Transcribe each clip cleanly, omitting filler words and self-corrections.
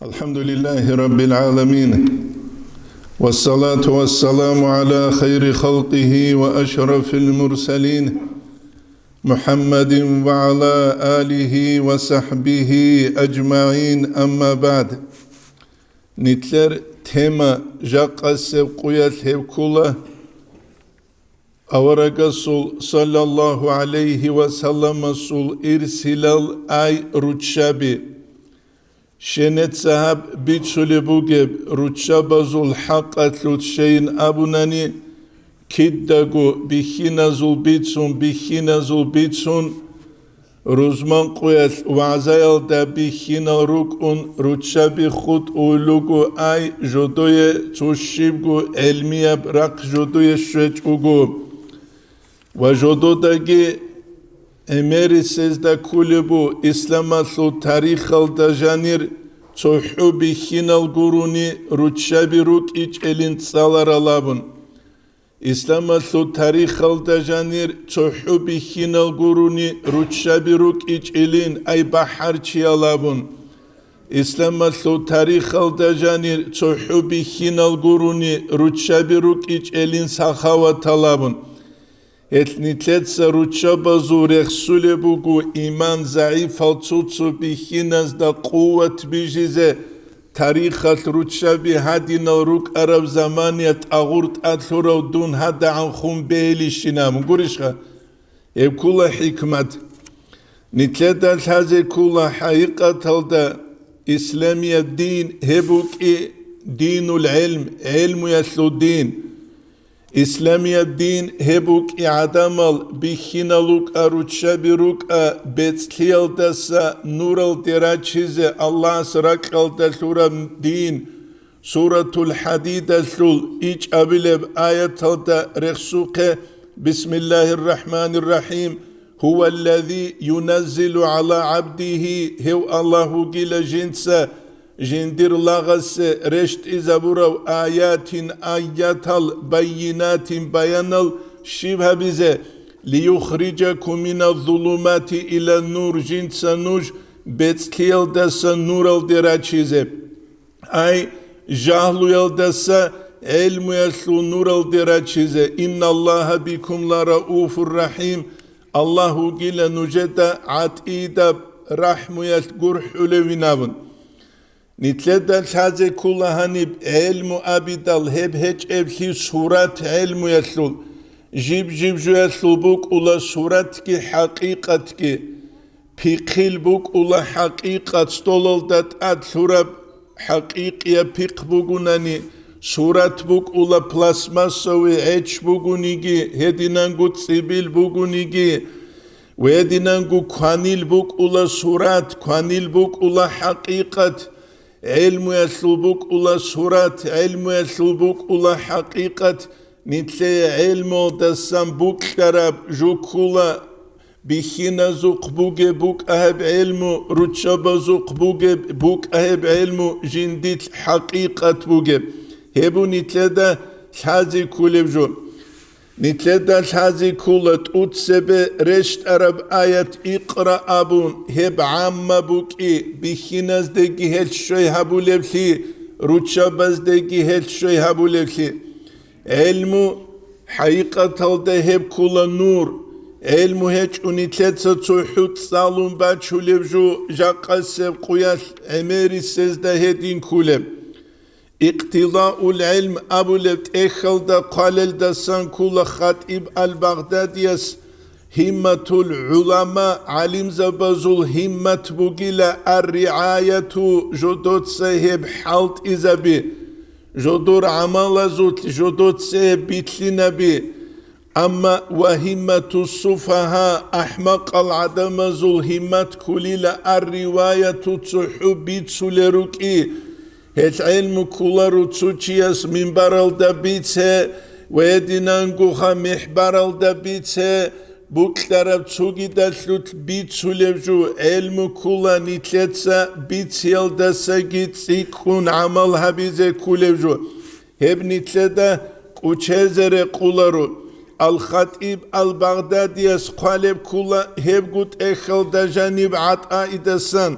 الحمد لله رب العالمين والصلاة والسلام على خير خلقه وأشرف المرسلين محمد وعلى آله وصحبه أجمعين أما بعد نتلر تيما جاقا سبقوية هبكولا أورغسول صلى الله عليه وسلم سول إرسلال أي رتشابي شنت صاحب بيتشولي بوغب رتشابزول حق أتلوت شين أبوناني كدغو بخينازول بيتسون روزمان قويل وعزايل دا بخينا روكون رتشابي خود أولوغو أي جودوية توشيبغو علمية براق جودوية شويتوغو وجودو داگي اميري سيزدا كولبو اسلاماتلو تاريخال دا جانير توحو بخينال غوروني رتشابي روك ايج الين تسالار алабын اسلاماتلو تاريخال دا جانير توحو بخينال غوروني رتشابي روك ايج الين اي بحرچي алабын اسلاماتلو تاريخال دا جانير توحو بخينال غوروني رتشابي روك ايج الين سخاوات алабын Этнитлетса ручабазу рехсулебугу иман заиф алцуцу бихиназ да куват бижизе тарихат ручаби хадинал рук араб заманият агурт атлурав дун хада анхум бейли шинам гуришха кула хикмат нитлетал хазе кула хаиқаталда исламия дин хебуки динул илму яслу дин إسلامي الدين هبوك إعدامل بخينالوك أروتشابيروك بيتسليل دسا نور الدراجيزة الله سراكال دسورة دين سورة الحديد الثول إيج أبلب آية الدا رخسوك بسم الله الرحمن الرحيم هو الذي ينزل على عبده هو الله جل جنسه جندر لغس رشت إزابورو آياتل بينات بيانل شبه بزه ليخرجكم من الظلمات إلى النور جنس نوج بتسكيل دسا نور الدراجيزه أي جهل يلدسا علم يسلو نور الدراجيزه إن الله بكم لرؤوف الرحيم الله جل نجد عتيد رحم يسقرح لوينابن نتلدل هذا كل هنب علم أبدال هب هج أبلي صورات علم يسلول جيب جو يسلول بوك أولا صورات كي حقيقة كي بيقيل بوك أولا حقيقة استولل دات أد صورة حقيقية بيق بوغوناني صورات بوك أولا بلاسماسوي عيش بوغونيجي هدينانغو تسيبيل بوغونيجي وهدينانغو كوانيل بوك أولا صورات كوانيل بوك أولا حقيقة علم يسلبك أولا صورات علم يسلبك أولا حقيقة نتلي علم دسام بوك شراب جوكولا بخينا زوق بوغي بوك أهب علم رتشابا زوق بوغي بوك أهب علم جنديت حقيقة بوغي هبو نتلي دا شازي كولب جو نتلي دا شازي كولت أتسبه رشت عرب آيات إقرأ أبون هب عام بوكي بخيناز دقي هل شوي هبو لبلي رتشاباز دقي هل شوي هبو لبلي علمو حقيقة تلده هب كولا نور علمو هج ونتلتسا توحوت سالون باتشو لبجو جاقا سب قياس عميري سزده هدين كولب اقتضاء العلم أبو لبت إخل دا قالل دا سانكولا خطيب البغداديس همة العلماء علم زبازول همة بوغيلا الرعاية جدود سهب حالت إزابي جدور عمال زوت جدود سهب بيتلنا بي أما وهمة الصفهاء أحمق العدم زول همة كليلا الرواية تحو بيتسولروكي هت علم كولارو تسوچياس منبرال دا بيتسه ويدينانغوخا محبرال دا بيتسه بوكتارب تسوغي دا سلوت بيتسولبجو علم كولا نتلتسا بيتسيال دا ساقيت سيكون عمل حبيزه كولبجو هب نتلدا قوچهزر قولارو الخطيب البغداديس قالب كولا هب قوت اخل دا جانب عطا إدسان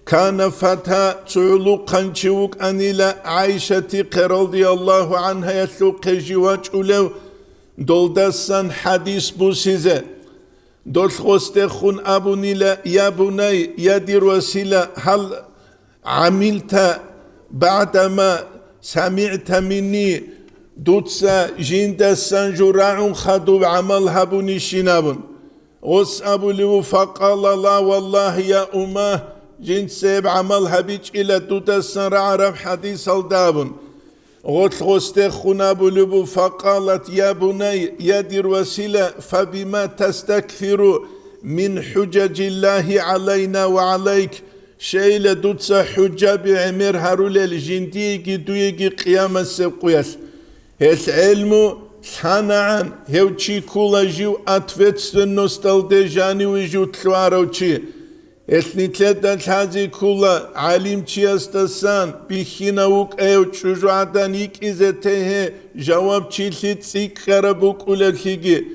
كان فتى تعلو قنشوك أنيلا عائشة رضي الله عنها يسوق جواج أولو دولدسان حديث بوسيزة دول خوستخون أبو نيلا يا بني يا دير وسيلة هل عملت بعدما سمعت مني دوتسا جندسان جراع خدو عمل هبوني شنابون غس أبو لو فقال لا والله يا أمه جنت سيب عمل هبيج إلى دوتسان رعرب حديث الدابون غستخون أبو لو فقالت يا بني يا دير وسيلة فبما تستكثر من حجج الله علينا وعليك شيء دوتسا حجة بعمر هارول الجندي دويجي قيام السبقياس هس علمو صنعان هوچي كولا جيو ответственность алдежани ويجو تلواروچي هس نتلتا تازي كولا علم چيستسان بيخيناوك ايو چوجو عدان يك ازته جواب چيلي تسيك خربوك اولكيگي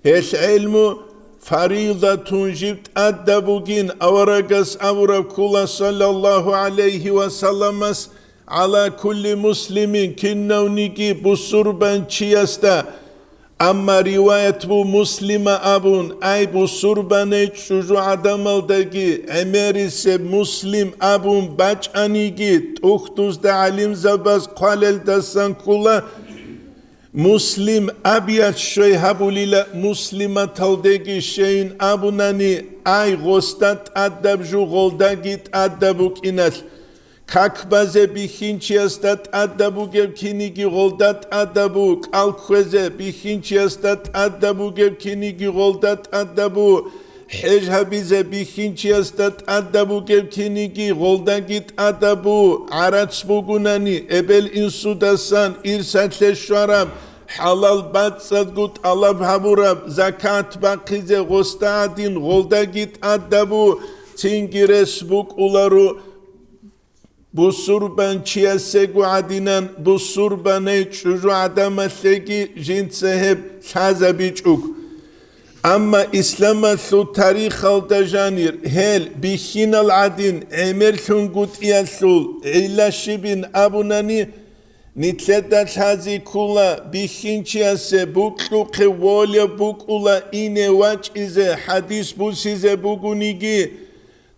هس علمو فريضة جبت أدبوجين أورقس أورا كولا صلى الله عليه وسلم على كل مسلم كنونيكي بسربان چيستا أما رواية بو مسلم أبون أي بسربان چوجو عدم الدقي أميريس مسلم أبون باچ أنيكي تختوز دا علم زباز قالل دستان كولا مسلم أبيات شوي هبوليلا مسلمة تلدگي شين أبوناني أي غستات أدب جو غلدگيت أدبوك إنال كاكبازي بيخينچيستات أدبوك كينيكي غلدات أدبوك الكوزي بيخينچيستات أدبوك كينيكي غلدات أدبوك حجابيزي بيخينچيستات أدبوك كينيكي غلدگيت أدبوك عراتس بوغوناني إبل إنسو دسان إرسات لشوارب حلال باتسات قوت الله بحبورب زكاة باقيزي غستادين غلدگيت أدبوك تنگيرس بوك أولارو بسربان چياسيگو عدينان بسرباني چوجو عدامسيگي جنسهب شازبيچوك أما إسلام سو تاريخ الدجانير هل بيخين العدين عمر ثنقود إياسول علا شبين أبوناني نتلدت هذه كلها بيخين چياسي بوكلو قوالي بوكولا إني واج إزي حديث بوسيزي بوغونيگي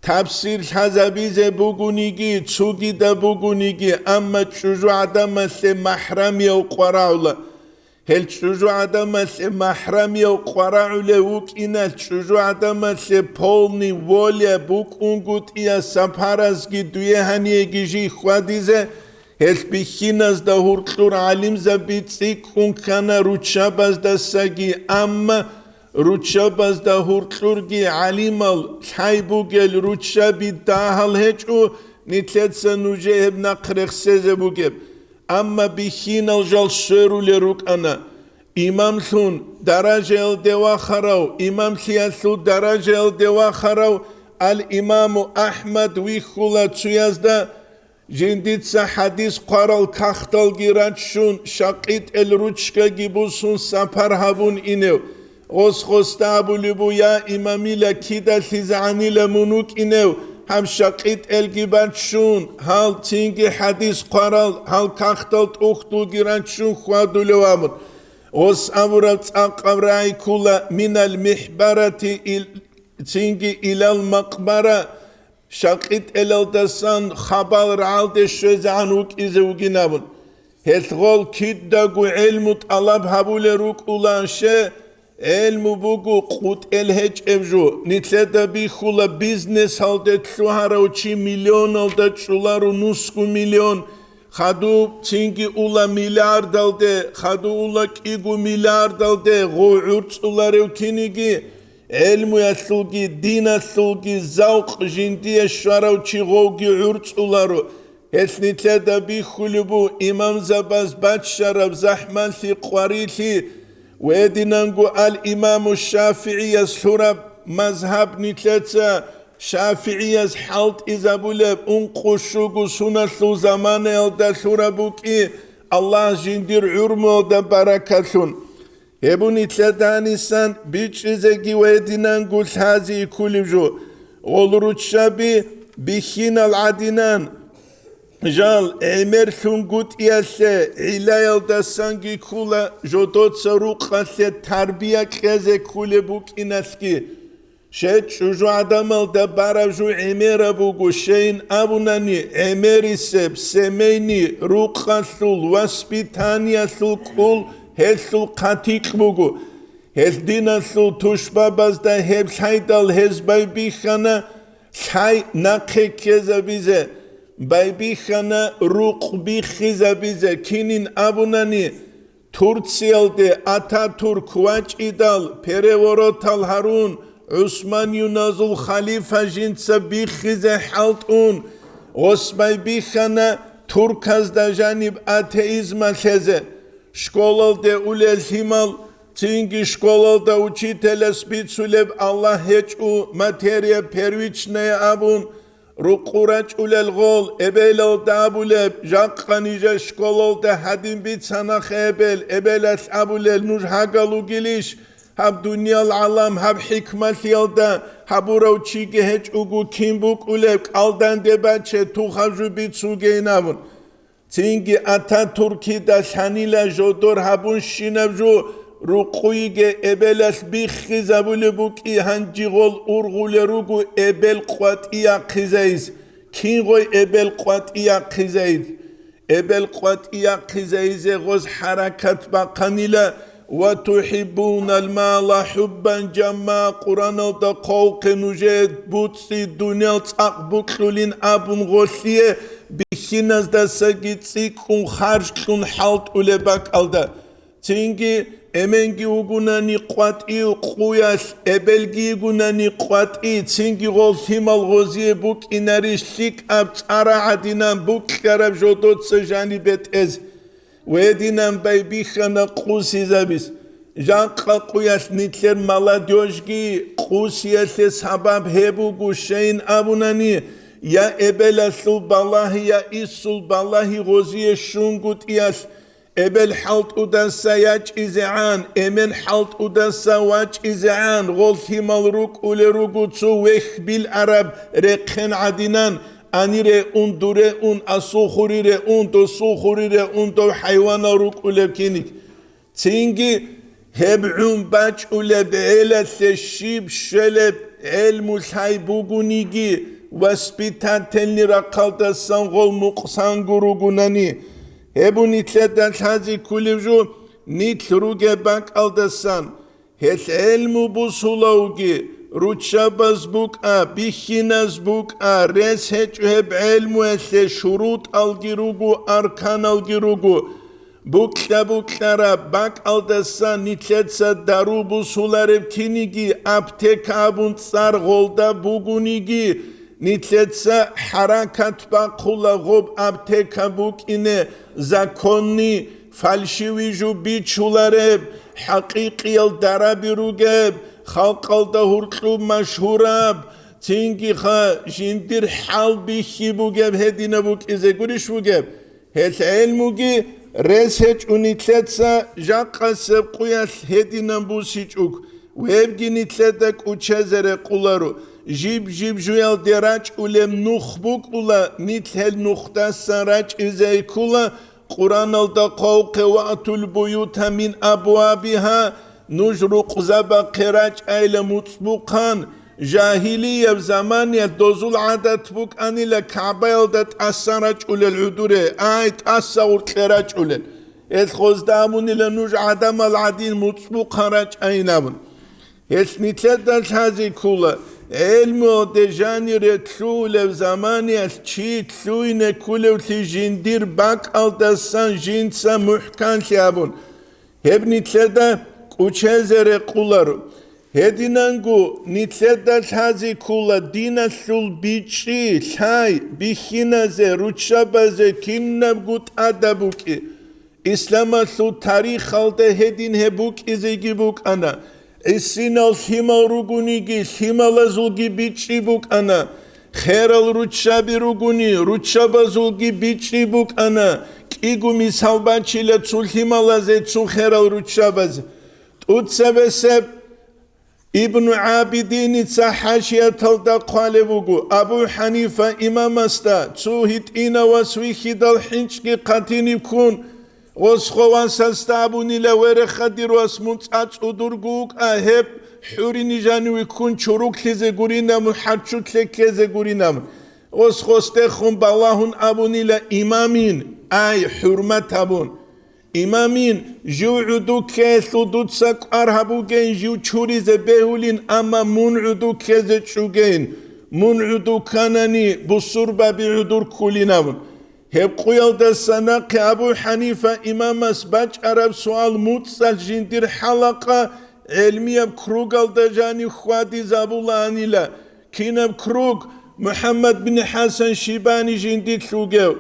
تفسير حزبيزي بوغونيگي تسوغي دا بوغونيگي أما چوجو عدامسي محرمي وقراولا هل چوجو عدامسي محرمي وقراولا وك إنا چوجو عدامسي پولني واليا بوك اونگوت إيا سپارزگي دوية هنيگي جي خواديزي هل بيخيناز دا هورتلور علم زبيتسيك خونكانا روچاباز دا ساگي أما روچاباز دا هورتلورگي علمال حيبوگل روچابي داهل هچو نتلتسا نوجه نقرخ سيزه بوگب أما بيخينال جال سيرو لروك أنا إمام ثون درجة الدوا خراو إمام ثياثو درجة الدوا خراو الإمام أحمد ويخولا تسويازدا جنديتسا حديث قرال كاختال جيراتشون شاقيت الروچكا جيبوسون سفر هبون إنيو غس خوستا أبو لبو يا إمامي لكيدا ثيزعني لمنوك إنيو هم شاقيت الجباتشون هل تينجي حديث قرال هل كاختال تختو جيراتشون خوادو لوامن غس أمرات أقبراي كولا من المحبرة تينجي إلى المقبرة شاقيت الالدسان خبال رعالد شوزعنوك إزوغينابن هتغول كيداغو علمت ألاب هبول روك أولانشه علم بوغو قوت الهج ابجو نتلدا بيخولا بيزنس هالدت شوهاروچي مليون هالدت شولارو نسكو مليون خادو تينجي أولا مليار دالده خادو أولا كيغو مليار دالده غو عرص أولارو كينيجي علم يسلقي دين يسلقي زوق جندية شراوچي غوغي عرص أولارو هسنتلدا بيخولبو إمام زباز بات شرب زحمان ثي قواريثي ويدنانغو الإمام الشافعي يسحرب مذهب نتلتا شافعي يسحلت إذا بولب انقشوغو سنسلو زمان يلدا سوربوكي الله جندير عرمو دا بركاتون هبو نتلتا نسان بيچ إزاقي ويدنانغو الهازي كل جو غلروت شابي بخينال عدنان جال عمر ثنقوت ياسه علايل دسانجي كولا جودوت سروق تربية كذا كولا بوك إناسكي شيء شو عدمال دبارا جو عمر بوكو شين أبوناني عمر سب سميني روق خسول واسبيتانيا سول كول هسول قاتيك بوكو هس دينا سول توشبا بازدا هبس هايدال هس باي بيخانا شاي ناقه كذا بيزه بايبيخانا روق بيخيزا بيزا كينين أبوناني تورتسيالدي أتاتورك واج إدال بيريورو هارون عثمان ينازل خليفة جنسا بيخيزا حالتون غس بايبيخانا توركاز دا جانب أتيزما خيزا شكولال دي أولي الهمال تينجي شكولال دا учителя спицулеб الله هيجو ماتيريا بيرويچنيا أبون رقورج الغول ابل دابول جاقنيجا شكولول ده حدين بيت سنة خيبل ابل ابول نور هاقلو جليش هب دنيا العالم هب حكمة يلدا هبورو چيگه هج اوگو كيمبوك اولك الدان دباچه توخجو بيت سوگيناون تينگي اتا تركي دا شانيلا جودور هبون شينبجو رقويگه ابلس بيخي زبول بوكي هنجيغول ارغول روگو ابل قواتيا قزايز كين غوي ابل قواتيا قزايز ابل قواتيا قزايز غوز حركات باقانيلا وتحبون المال حبا جما قرآن دا قوق نجد بوتسي دنيا تاق بوكلولين ابون غوثيه بخيناز دا ساقيت سيكون خارج كون حالت اولباك الدا تينجي Emengi ugunani qwat'i quyas ebelgi ugunani qwat'i tsingi gol timal gozie buk inarishlik ab tsara adinan buk karab jodot sejani bet ez wedinam baybikhana qusi zabis janqa quyas nitler maladyoshgi qusiyase sabab hebu gushain abunani ya ebelasul ballahi ya isul ballahi gozie shungut iyas ابل حلت ودنسا ياج إزعان امن حلت ودنسا واج إزعان غلطي مالروك أولي روغوتسو ويخ بالعرب رقين عدنان أني رئون دو رئون أسو خوري رئون دو سو خوري رئون دو حيوان روك أولي كينيك تينجي هبعون باج أولي بعيلة الشيب شلب علم الحي بوغونيجي واسبيتان تنلي رقال دسان غل مقصان غروغوناني هبو نتلدن حازي كوليجو نتلروجي بانك الدسان هل علم بوصولوجي روتشاباز بوك بيخيناز بوك ريس هجو هب علم وثي شروط الجروجو أركان الجروجو بوك لابوكلارا بانك الدسان نتلدسا دارو بوصولارب كينيجي أبتك أبون تصار غولدا بوغونيجي نتلتسا حركات باقولا غوب ابتكا بوك إنه زاكوني فالشويجو بيچولارب حقيقي الدرابي روغب خلق الدهورقلوب مشهوراب تنگي خا جندر حال بيخي بوغب هدينا بوك إزا قريش بوغب هل علموغي رس هج ونتلتسا جاقا سبقويا هدينا بوسيجوك وهبجي نتلتك وچازر قولارو جيب جويل دراج ولم نخبوك ولا نتهل نختاسا راج إزاي كولا قرآن الدقوق وأتو البيوت من أبوابها نجرق زبا قراج أيلا مطبقان جاهلية بزمانية دوزول عادت بوك أني لكعبا يلدت أسراج أولي العدورة آيت أسا ورقراج أولي الخوز دامون لنوج عدم العدين مطبقان راج أينامون نتلدت هذه كولا علمو دجاني رتلو لزماني الشي تلوين كله تجندير باك الدسان جنسا محكان شابون هب نتلدا كوچزر قولارو هدينانغو نتلدا هذه كولا دينا سول بيچي شاي بيخينازه روچابازه كيننبغوت ادبوكي اسلام سو تاريخ الده هدين هبوك ازيگي بوك انا السينال ثمال روغونيجي ثمال زولجي بيتشي بوك أنا خيرال روتشابي روغوني روتشابا زولجي بيتشي بوك أنا كيغو مثال باتشي لتسول ثمال زي تسول خيرال روتشابا تود سبسب ابن عابدين حاشية الدقالبوغو أبو حنيفة إمام استا تسوهت إنا وسويخي دال حنشكي قاتيني كون وسخوان سستابوني لورخدر واسمونت أدرغوك أهب حوري جانوي كون چروك لزي غورينام حرچوت لكزي غورينام وسخوستخون باللهون أبوني لإمامين أي حرمت أبون إمامين جو عدو كيثو دود ساق أرهبوغين جو چوري زبهولين أما من عدو كيزي چوغين من عدو كاناني بصربة بعدور كوليناون هب قيال دساناق أبو حنيفة إمام اسباج عرب سؤال موتصل جندير حلقة علمية بكروغال دجاني خوادي زابولاني لا كينا بكروغ محمد بن حسن شيباني جندير ثوغيو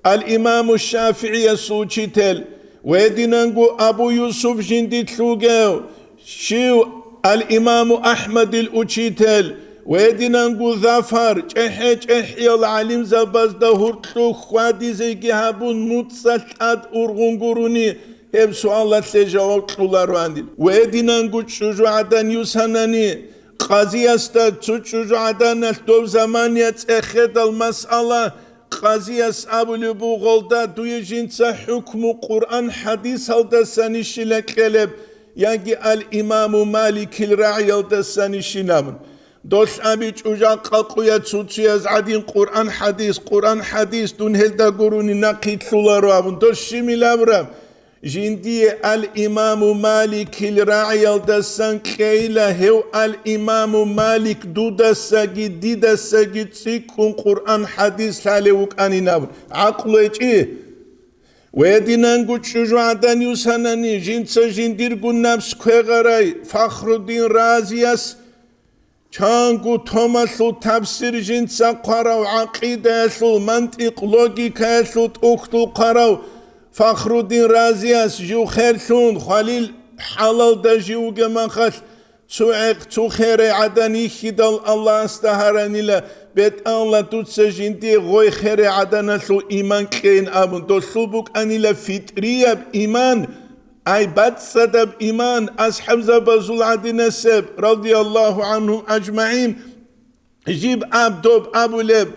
الإمام الشافعي سوچيتل ويدينانغو أبو يوسف جندير ثوغيو شيو الإمام أحمد الأوچيتل ويدينانغو ظفر چحي العليم زباز دهورتلو خوادي زيگي هابون متصلت أرغنگوروني هب سؤالات لجواب طولارو عندي ويدينانغو چوجو عدن يوساناني قاضي استا چوجو عدن الدو زمانيات اخد المسألة قاضي اس أبو لبوغولدا دوي جنسا حكم قرآن حديث هلدساني شلكلب يعني الإمام مالك الرعي هلدساني شنامن دوش أبيج أجاق قلقوية تسوتسياز عدين قرآن حديث دون هلدا قروني نقيد ثلارو دوش شمي لابرام جندي الإمام مالك الراعي الدسان كيلا هو الإمام مالك دودا ساقي ديدا ساقي تسيكون قرآن حديث لاليوك أني نابر عقلو إيه ويدينانغو تشوجو عدان يوساناني جنسا جندير نفس كوغراي فخر الدين رازياس چانگو توماسو تفسير جنسا قراو عقيدة سو منطق لوجيكا سو توكتو قراو فخر الدين رازياس جو خيرسون خليل حلال دا جو جمانخش تو خير عدني خدال الله استهراني لا بيت الله توتسا جنتي غوي خير عدنا سو إيمان كين أبن دو سلبوك أني لا فطرية إيمان أي بات سدب إيمان أصحاب زبازول عدنا سب رضي الله عنهم أجمعين جيب عبدوب أبو لب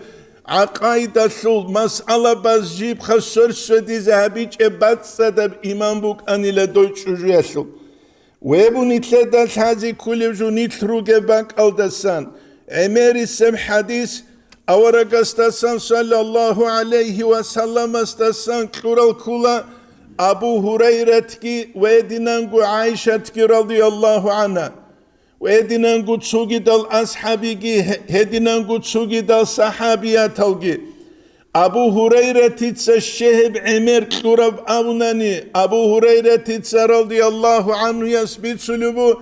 عقايدة سول مسألة بس جيب خسر سدي ذهبيج بات سدب إيمان بوك أني لا دوش جيسو ويبو نتلدس هذه كل جو نتروج باك ألدسان عمير السم حديث أورق استسان صلى الله عليه وسلم استسان كورال كولا أبو هريرة ويدنانغو عائشة رضي الله عنها ويدنانغو تسوغي دال أصحابي هدنانغو تسوغي دال صحابيات أبو هريرة تتسى الشهب عمير كورب أوناني أبو هريرة تتسى رضي الله عنه يسبيت سلبو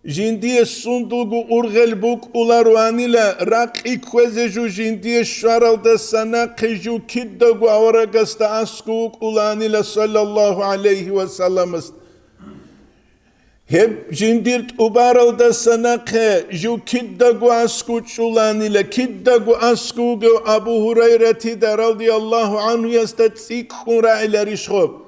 جندي الصندوق أرغل بوك أولارواني لا راقي كوزجو جندي الشارل دسانا قجو كدقو أورقست أسكوك أولاني لا صلى الله عليه وسلم هب جنديرت أبارل دسانا قجو كدقو أسكوك أولاني لا كدقو أسكوك أبو هريرة رضي الله عنه يستتسيك خورا إلى رشخوب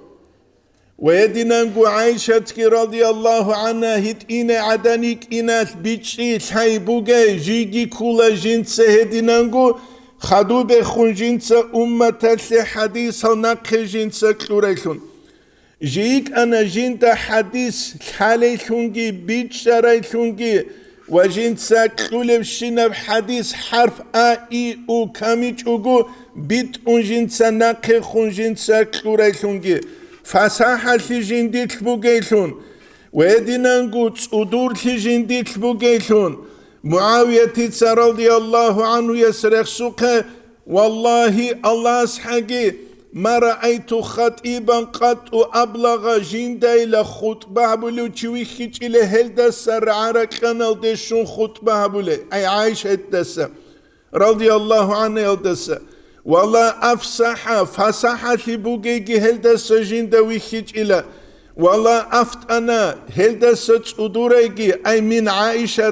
ويدنانغو عائشة رضي الله عنها هتئنا عدنيك إناث بيتشي حيبوغي جيجي كولا جنس هدنانغو خدو بخون جنس أمة حديث نقل جنس كلوريشون جيك أنا جنت حديث حاليشونجي بيتشاريشونجي وجنس كلولب شنب حديث حرف آي أو كاميشوغو بيت جنس نقل خون جنس كلوريشونجي فصاحة جندي تبوغيشون ويدنانغو تصدور جندي تبوغيشون معاوية رضي الله عنه يسرق سوقه والله الله أسحقي ما رأيت خطيبا قط أبلغ جندي لخطبة بلو تشويخيش إلى هلدا سر عرقنا دشون خطبة بلو أي عايشة دسا رضي الله عنه يلدسا والله أفصح فصحة بوجي هلدا سجين دويخيج إلى والله أفت أنا هلدا ستصدوريجي أي من عائشة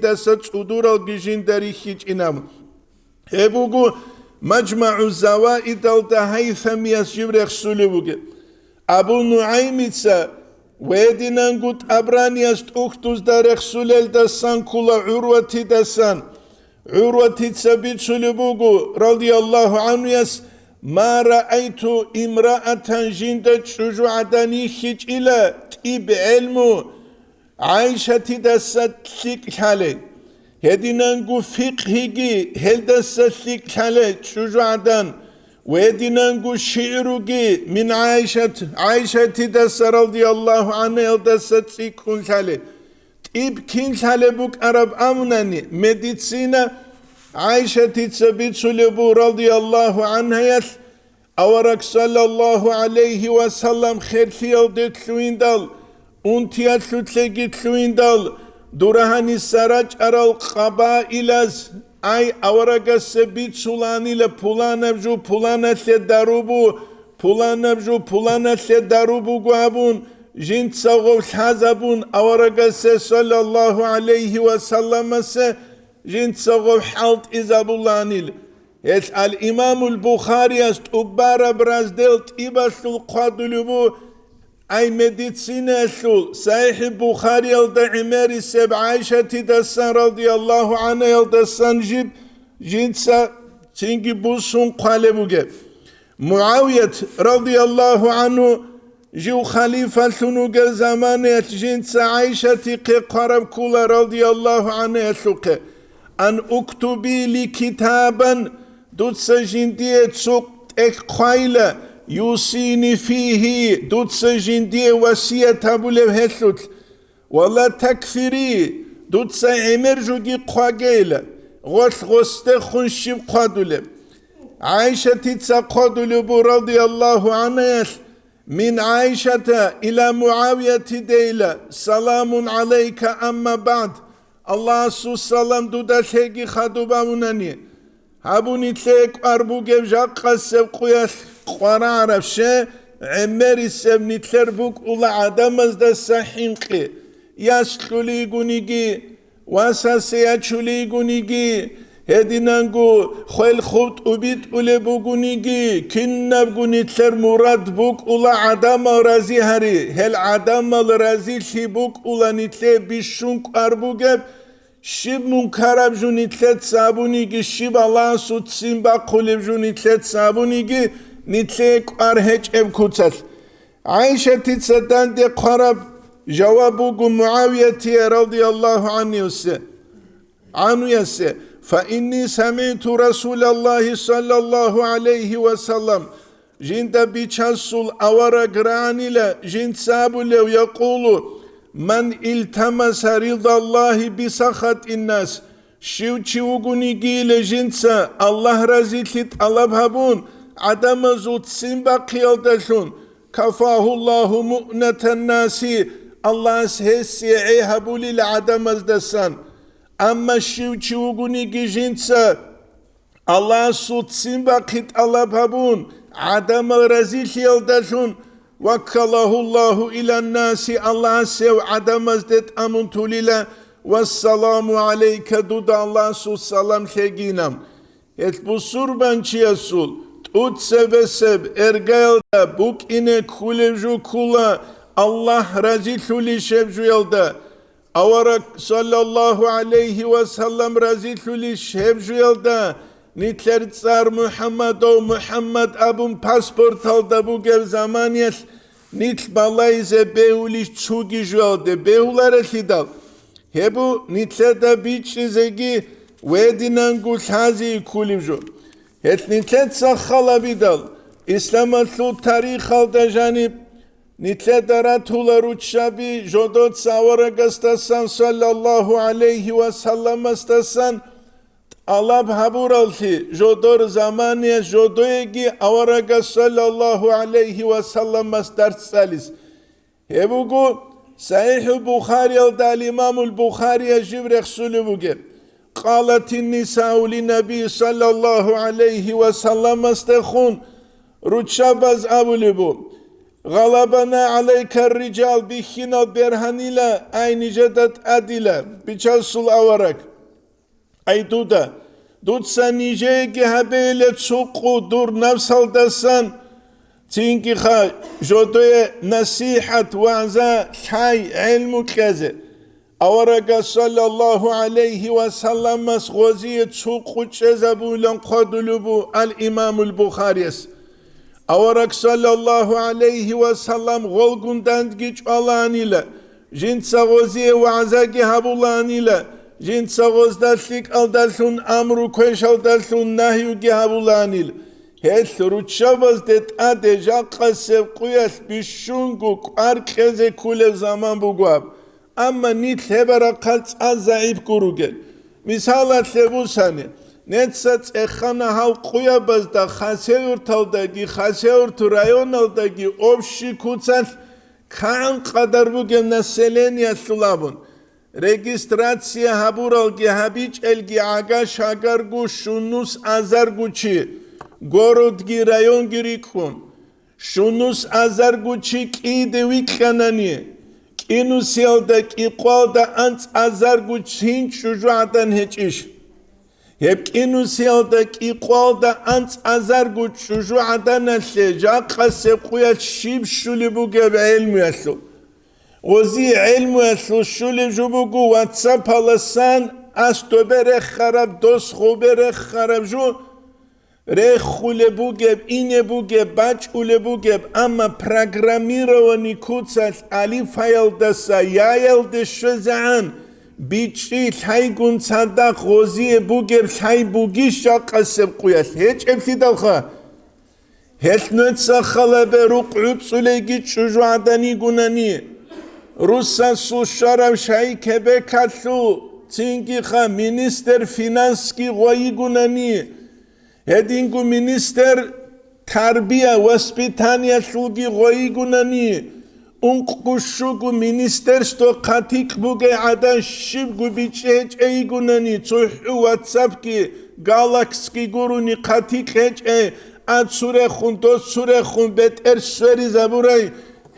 دا ستصدوريجي جين دريخيج إنام هبوجو مجمع الزوائد الدا هيثم يسجب رخصولي بوجي أبو نعيم ويدنانقوت أبرانياس تأختوز دارخ سلال دسان كلا عروتي دسان عروتي تسبيت سلبوغو رضي الله عنه يس ما رأيت امرأة جندت شجوع دانيخيج إلى تيب علمو عايشة دسات ثيك حالي هدينانقو فقهيجي هل دسات ثيك حالي شجوع دان ويدنانقو شعرجي من عائشة دس رضي الله عنها دسات ثيك حالي تيب كين حالي بوك عرب أمناني مدينة عائشة تثبت سلبو رضي الله عنها يس أورك صلى الله عليه وسلم خير فيودت لويندال أنتيات لتلقيت لويندال دورهاني سراج أرال قبائلز أي أورك سبيت سلاني لبولانبجو پولانت لداروبو پولانبجو پولانت لداروبو قوابون جنت سغو الحزبون أورك صلى الله عليه وسلم جنت سغو حالت إزابولانيل الإمام البخاري است أبارا برازدلت إباسل قادلبو أي مدينة أسل صحيح البخاري يلد عماري سب عائشة دسان رضي الله عنها يلدسان جيب جنسا تنجي بوسون قالبوغي معاوية رضي الله عنه جو خليفة سنوغ زمانية جنسا عائشة قرب كولا رضي الله عنها يسوق أن أكتبي لي كتابا دوتس جندية تسوق قايلة يوصيني فيه دوتس جندية وصية تابولي هسوت ولا تكفري دوتس عمر جوجي قاقيلة غستخن شب قادولي عائشة تتسا قادولي رضي الله عنها من عائشة إلى معاوية ديلة سلام عليك أما بعد الله سلام دودا شيكي خدوبا مناني هابوني تلك أربوكي بجاقة سبقويا قرار بشه عمري سبني تلربوك أولا عدمز دا سحينقي ياسلولي قونيجي واساسياتشولي قونيجي هدينانقو خيل خوت أبيت أولي بوغونيجي كنب قوني تلر مراد بوك أولا عدم رازي هاري هل عدم رازي شي بوك أولا نتلي بشونك أربوكي شب منكرب جوني تلت سابونيجي شب الله سوت سيمبا قولب جوني تلت سابونيجي نتليك أرهج ابكوتس عائشة تتصدان دي قرب جوابوك معاوية رضي الله عنه يسي فإني سمعت رسول الله صلى الله عليه وسلم جند بيشاسول أورا قراني لا جند سابو لو يقول من التمس رضا الله بسخط الناس شو تشوغوني جيل جنسا الله رزيتلت ألبهبون عدم زوت سنبا قيلدشون كفاه الله مؤنة الناس الله سهسي عيهبو للعدم ازدسان أما شو تشوغوني جنسا الله سوت سنبا قيت ألبهبون عدم رزيت يلدشون وكله الله إلى الناس الله سو عدم ازدت أمنت لله والسلام عليك دود الله سو السلام خيجينام بصور بانشي يسول تود سبسب ارغيل دا بوك إنه كولبجو كولا الله رزيل لي شبجو يلدا أورك صلى الله عليه وسلم رزيل لي شبجو يلدا نتلر تصار محمد و محمد أبون پاسپورت alda bu gel zamaniyet nitl balayze behuliş çugi jolde behulara lidal hebu nitleda biçizegi vedinan gulhazi kulimjo het nitlet sakhala bidal İslamatlu tarih alda janib nitleda ratular uçşabi jodot savara gastasan sallallahu aleyhi ve sellem astasan Allah haburalti jodor zamaniye jodoyegi avaraga sallallahu aleyhi ve sellem mastart salis. Hebugu Sahih Bukhari al İmamul Bukhari jibrek sulubuge. Qalatin nisa'u li nabi sallallahu aleyhi ve sellem astakhun rutşabaz abulibu. Galabana aleyker rical bihina berhanila aynı cedat adila. Biçasul avarak. Ayduda. Dutsa nijegi habele tsuqu dur nafsal dasan تينكي خا جودوية نصيحة وعزا حي علم كذا أورق صلى الله عليه وسلم مسغوزية سوق جزبو لنقدلبو الإمام البخاري أورق صلى الله عليه وسلم غلقون داندجيج ألانيلا جنت سغوزية وعزاكي هبولانيلا جنت سغوز دالسيك ألدالسون أمرو كويش ألدالسون ناهيو جي هبولانيلا هل روتشابز دت أدي جاقا سبقويس بشونغو كاركيزي كل زمان بوغواب أما نيت هبرا قلت أزعيب كوروغل مثالات لبوساني نتسات إخانا هاو قويابز دا خاسيور تالداگي خاسيور تو رايونالداگي أبشي كوتسال كان قدر بوغل نسلينيا سلابون ريجستراتسيا هابورالگي هابيج الگي آغا شاگرگو شونوس آزارگو چي Городги район гирикун шунус азаргучи киде виканани кинус ялда киқвалда анц азаргучин чужуадан хечиш хеп кинус ялда киқвалда анц азаргуч чужуадан асе жақа сепқуя шиб шулибуге илму ясу ози илму ясу шулиб жубугу ватсап аласан астобере хараб дос хубере хараб жу رخوله بوگب اینه بوگب بچوله بوگب اما پروگرامیروانی کوتسال علی فایل دسا یایل دشزعن بیچی تایگون صدق غوزی بوگب تای بوگیش جا قسم قویت هیچ ابتدال خواه هیچ نوتسا خاله به رقعب سولگی چجو عدنی گونانی روسا سوشارم شایی که بکتلو تینگی خواه مینیستر فینانسکی غوی گونانی هدینگو مینیستر تربیه واسپیتانیا شوگی غوی گونانی اون قشوگو مینیستر ستو قاتیق بوگه عدن شیب گو بیچه هچ ای گونانی توحو واتساپ کی گالاکس کی گرونی قاتیق هچ ای اد سوره خون دو سوره خون بیت ارسوری زبورای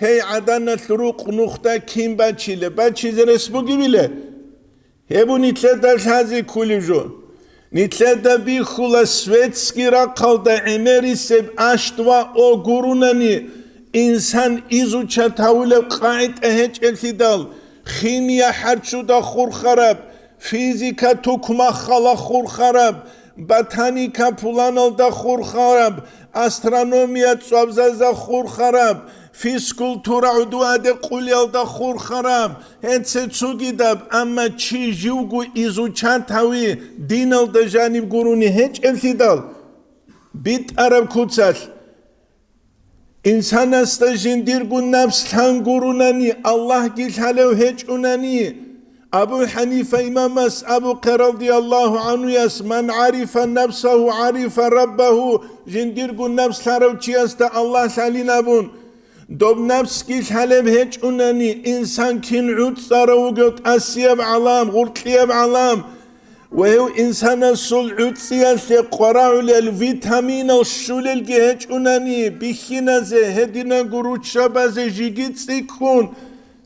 هی عدن سروق نختا کیم بچیله بچیز رسبوگی بیله هبو نیتله دلت هزی کولی جو Нитледа бихула светски ракалда эмерисеб аштва о гурунани инсан изуча таулеб қаид эхеч элхидал химия харчуда хурхараб физика тукма хала хурхараб ботаника пуланалда хурхараб астрономия цвабзаза хурхараб физкультура удуаде қулялда хурхараб هنسه چوگی دب اما چی جوگو ایزوچان تاوی دینال دا جانب گرونی هیچ التدال بیت عرب کوتسال انسان است جندیرگو نفس تن گرونانی الله گیل حلو هیچ اونانی ابو حنیفه امام است ابو قر رضی الله عنه است من عرف نفسه عرف ربه جندیرگو نفس تارو چی است الله سالی نبون دوب نفس كيش حلب هيج أناني إنسان كين عود صار وقت أسيب علام غرقيب علام وهو إنسان السول عود سياسي قراء للفيتامين الشولل هيج أناني بيخينا زي هدينا قروت شابازي جيجيت سيكون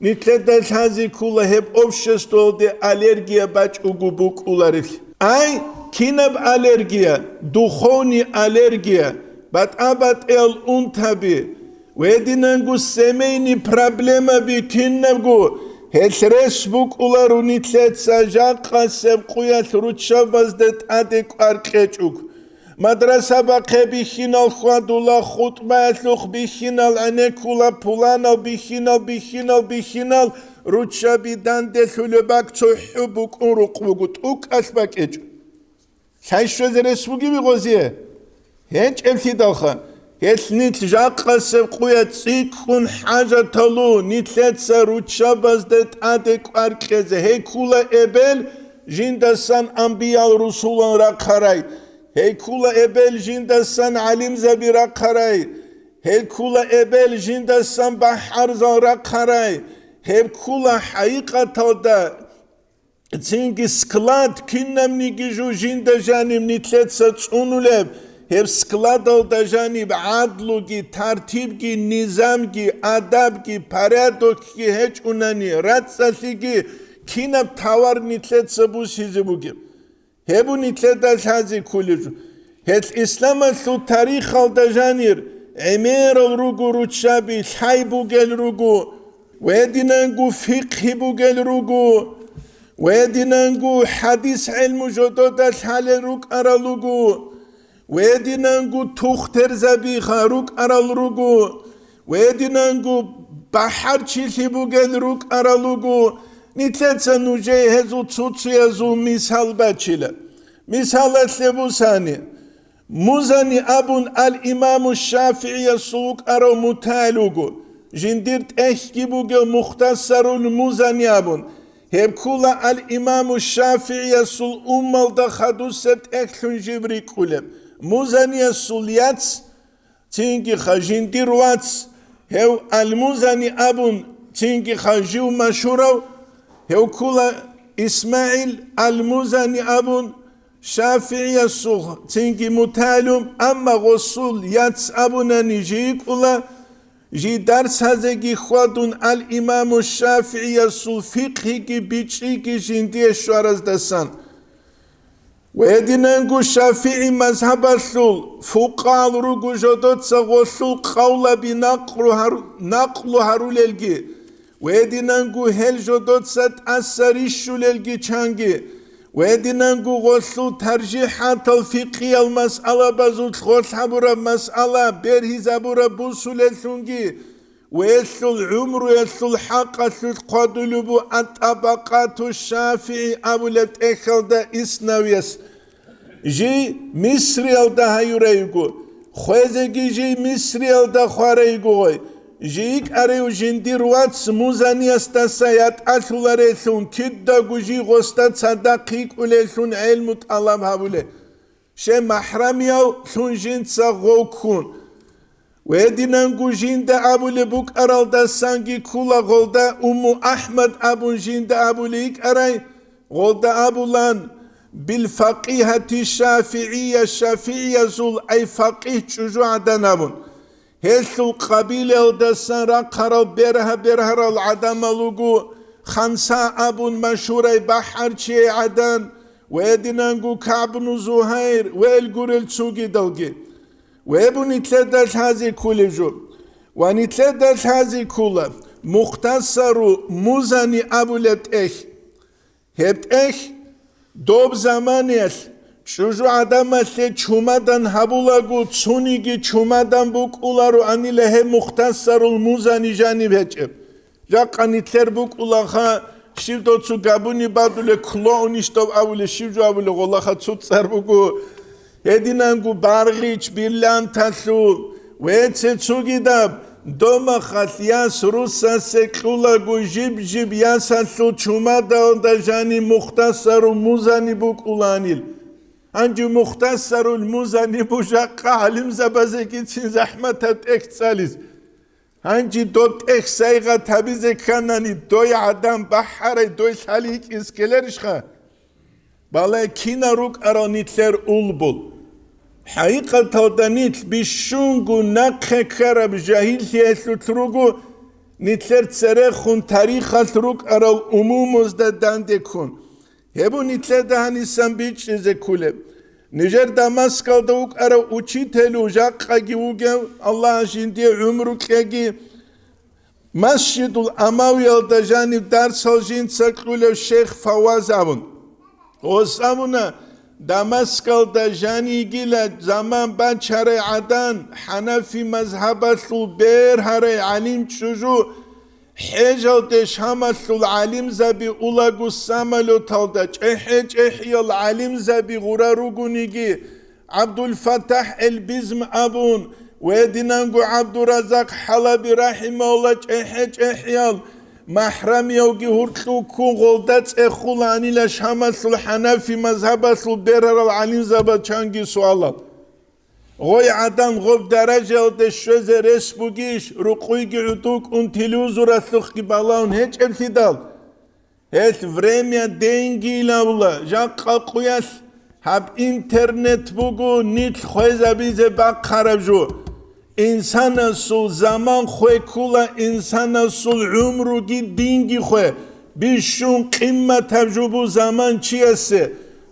نتلدت هذه كلها هب أبشستول دي ألرجيا باج أقوبوك أولارف أي كينب ألرجيا دخوني ألرجيا بات أبات أنتبه ويدينانغو سميني проблема بكيننغو هسرس بوك أولارو نتلت ساجاقا سبقويا ثروتشاباز دت أدك أركيشوك مدرسة باقي بيخينال خوادولا خطبة أثلوخ بيخينال أنيكولا بولانال بيخينال روتشابي دان دثولو باك توحو بوك أنروق بوكوت أوك أثباك إيجو سايشو زرس بوكي بيغوزيه هنج ابتدالخا هيت نيت جاقا سبقويا تسيكون حاجة تلو نيتلت سروتشاباز دت أدك أركيزه هي كولا إبل جندسان أنبياء رسولان راقاراي هي كولا إبل جندسان علم زبي راقاراي هي كولا إبل جندسان بحر زان راقاراي هي كولا حقيقة تلدا تنجي سكلاد كنم نيجيجو جندا جانب نيتلت ساتسونولب هب سكلاد الدجانب عدلوگی ترتیبگی نظامگی ادبگی پرادوگی هیچ اونانی راتساسیگی کینب تاور نیتلت سبو سیزی بوگی هبو نیتلت داشازی کولیجو هت اسلام سو تاریخ الدجانیر عمير الرجو رتشابي حي بوجل رجو ويدينانجو فقه بوجل رجو ويدينانجو حديث علم جدود الحال روك أرالوجو ويدينانجو تختر زبيخا روك أرالوجو ويدينانجو بحر تشيلي بوجل روك أرالوجو نتلتسا نوجي هزو تسوتسو يزو مثال باتشيلا مثال أسلبوساني موزاني أبون الإمام الشافعي السوق أرو متالوغو جنديرت أحكي بوغو مختصر الموزاني أبون هبكولا الإمام الشافعي السوق أمال دخدو سبت أكلون جبري كولم موزاني السوق ياتس تنكي خجندير واتس هو الموزاني أبون تنكي خجيو مشورو هبكولا إسماعيل الموزاني أبون شافعي السوق تنكي متالم أما غسول ياتس أبونا نجيك ولا جي درس هزيكي خوادون الإمام الشافعي السوق فقهي بيتشيكي جندي الشوارز دسان ويدينانكو شافعي مذهب السوق فقال رغو جدوت غسول قولا بنقل هارول الجي ويدينانكو هل جدوت أسريشو للجي چانجي ويدينانجو غسل ترجيحات الفقهية المسألة بزوت غسل مسألة برهي زبورة بوصول الثنجي ويسل العمر ويسل الحق سوت قدلبو الطبقات الشافعي أبولت إخل دا إسناويس جي مصري الدا هيوريغو خوزيجي جي مصري الدا خواريغو جيك أريو جندير واتس موزاني استسايات أثولاريثون كدا جي غستات صدقيك وليثون علم طلب هابولي شي محرميو ثون جند سغوكون ويدينانجو جند أبولي بوك أرال دا سانجي كولا غولدا أمو أحمد أبو جند أبوليك أراي غولدا أبولان بالفقيهة الشافعية زول أي فقيه تشجوع دانابون هسو قبيلة الدسان راقرا برها العدم لغو خمسة أبو مشهوري بحر چي عدن ويدنانگو كعب بن زهير والقر التسوغي دوغي ويبو نتلدش هذه كل جو ونتلدش هذه كل مختصر موزاني أبو لبت هبت دوب زمانيش شجو عدمسه چومدن هبولاگو تسونيگي چومدن بوكولارو اني له مختصر الموزاني جاني بهچب جاقاني تر بوكولاخا شيدو تسو گابوني بادول كلونيشتو اول شيجو اول غولاخا تسو تسربوگو هدينانگو بارغيچ بيرلان تاسو ويتسوگيداب دوما خاطياس روسا سكولاگو جيب ياساسو چومدن دا جاني مختصر الموزاني بوكولانيل أنجو مختصر الموزاني بوشاقة علم زبازكي تين زحمة اكتساليز أنجي دوت اكسايغة تابيزي كاناني دوي عدم بحاري دوي ساليك اسكالرشخا بالا كينا روك أرانيتلر أولبول حقيقة تودانيت بشونغو نقه كرب جاهل سياسو تروغو نتلر تسرخون تاريخ تروك أرال أموموز دا دانده كون هبو نتلده هنیسان بیچ زکوله نجر دمسکال دوک ارا اوچی تلو جاقا گیوگه الله جندی عمرو کگی مسجد الاماوی دا جانب درس جند سکوله شیخ فواز آبون وسامونا دمسکال دا جانی گیله زمان بعد شرع عدن حنفی مذهبت بیر هر علیم چجو حجل دشامس العلم زبي أولاغو ساملو تالدج إحي العلم زبي غرارو نيجي عبد الفتاح البزم أبون ويدينانغو عبد الرزاق حلبي رحمه الله إحيال محرم يوغي هرتلو كون غلدت إخولاني لشامس الحنفي مذهبس البرر العلم زبا چانگي سوالات غوي عدم غوب درجة ودشوز رسبوغيش رقويجي عدوك ان تلوزورا ثقي بالون هيج ارتدال هيت فريميا دينجي لاولا جاقا قوياس هب انترنت بوغو نيت خويزا بيزي باق خرجو انسان سول زمان خوي كولا انسان سول عمرو جي دينجي خوي بيشون قمة تجربو زمان چيسي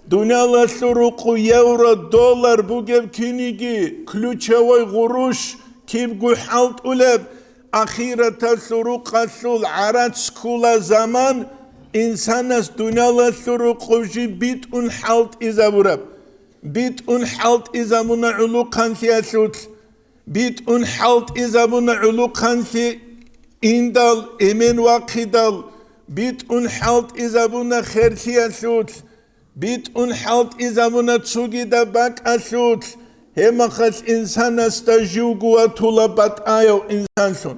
دنيا سرقو يورو دولار بوجب كينيجي كلوچوي غروش كيبقو حلط أولب أخيرة الثروق الثول عرات سكولا زمان إنسانس دنيا الثروق وجي بيت حلط إذا برب بيت حلط إذا من علوقا في الثوت بيت حلط إذا من علوقا في إندال إمن واقدال بيت حلط إذا من خير في الثوت بيت حلط إذا من تسوغي دباك الثوت هما خس إنسان استجوغ وطلبات آيو إنسان سون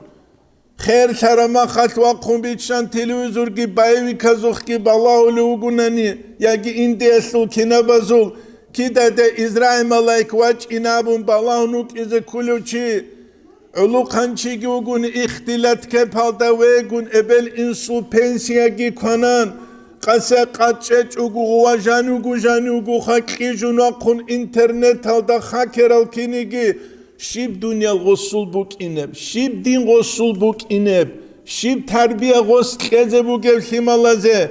خير شرما خس واقوم بيتشان تلويزور كي بايوي كازوخ كي بالله لوغوناني ياكي إندي أسل كنا بزول كده ده إزرائيل ملايك واج إنابون بالله نوك إذا كلو چي علوقان چي جوغون اختلات كبال دا ويغون إبل إنسو پنسيا كي كونان قاسا قاتشج وغوا جانوغو خاكي جناقون انترنت هالدا خاكر الكينيجي شيب دنيا غسول بوك إنب شيب دين غسول بوك إنب شيب تربية غسل خزه بوك الخمالازه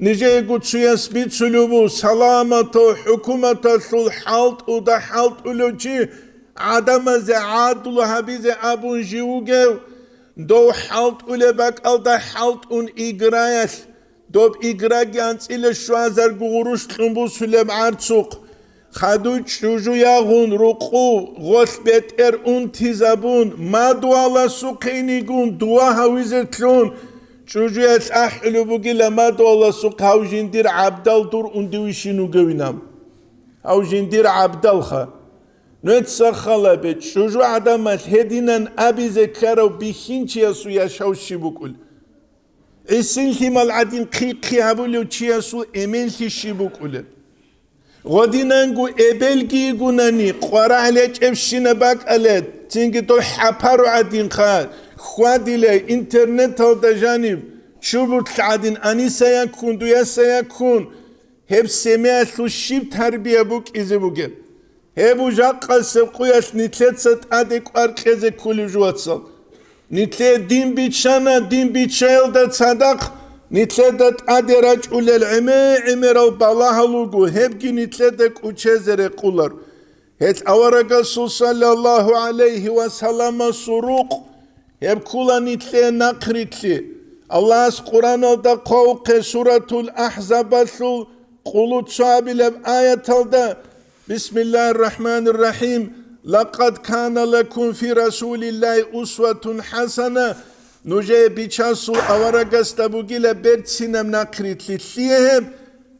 نجي يقول سياس بيت سلوبو سلامتو حكومتو سل حالت ودا حالت ولوچي عدم زي عادل حبيزه ابون جيوغو دو حالت ولبك الدا حالت اون إغرايس دوب إغراغيانس إلى شوازر غوروش تنبو سلم عرصوق خدو چوجو ياغون رقو غصبت انتزابون ما دوالا سوقينيگون دوا هاويزتلون چوجو يس أحلو بوغي لما دوالا سوق هاو جندير عبدال دور اندويشينو گوينام هاو جندير عبدال خا نوت سرخلا بيت چوجو عدامات هدينان أبي ذكرو بيخين چياسو يشاوشي بكل إسنتي مالعدين قيقي هبولو چياسو إمنتي شيبوكولي غدينانغو إبلغي غناني قوارا عليك إفشينا باك ألت تنجي تو حبارو عدين خال خوادي لي إنترنت هودا جانب شوبو تلعدين أني سيكون دويا سيكون هب سمياتو شيب تربية بوك إزي بوكي هبو جاقا سبقوياس نتلت ست أدك أركيزي كولي جواتسال نتلت دين بيتشانا دين بيتشايل دا تصدق نتلت أدراج أولي العمر وبالله لوغو هبكي نتلتك وچزر قولر هت أورق صلى الله عليه وسلم سروق هبكولا نتلت نقرتلي الله قرآن دا قوق سورة الأحزاب قلوت صابي لب آية دا بسم الله الرحمن الرحيم لقد كان لكم في رسول الله أسوة حسنة نجي بيشاسو أورغس تبوغيلا بيرتسينم نقريت لتليهم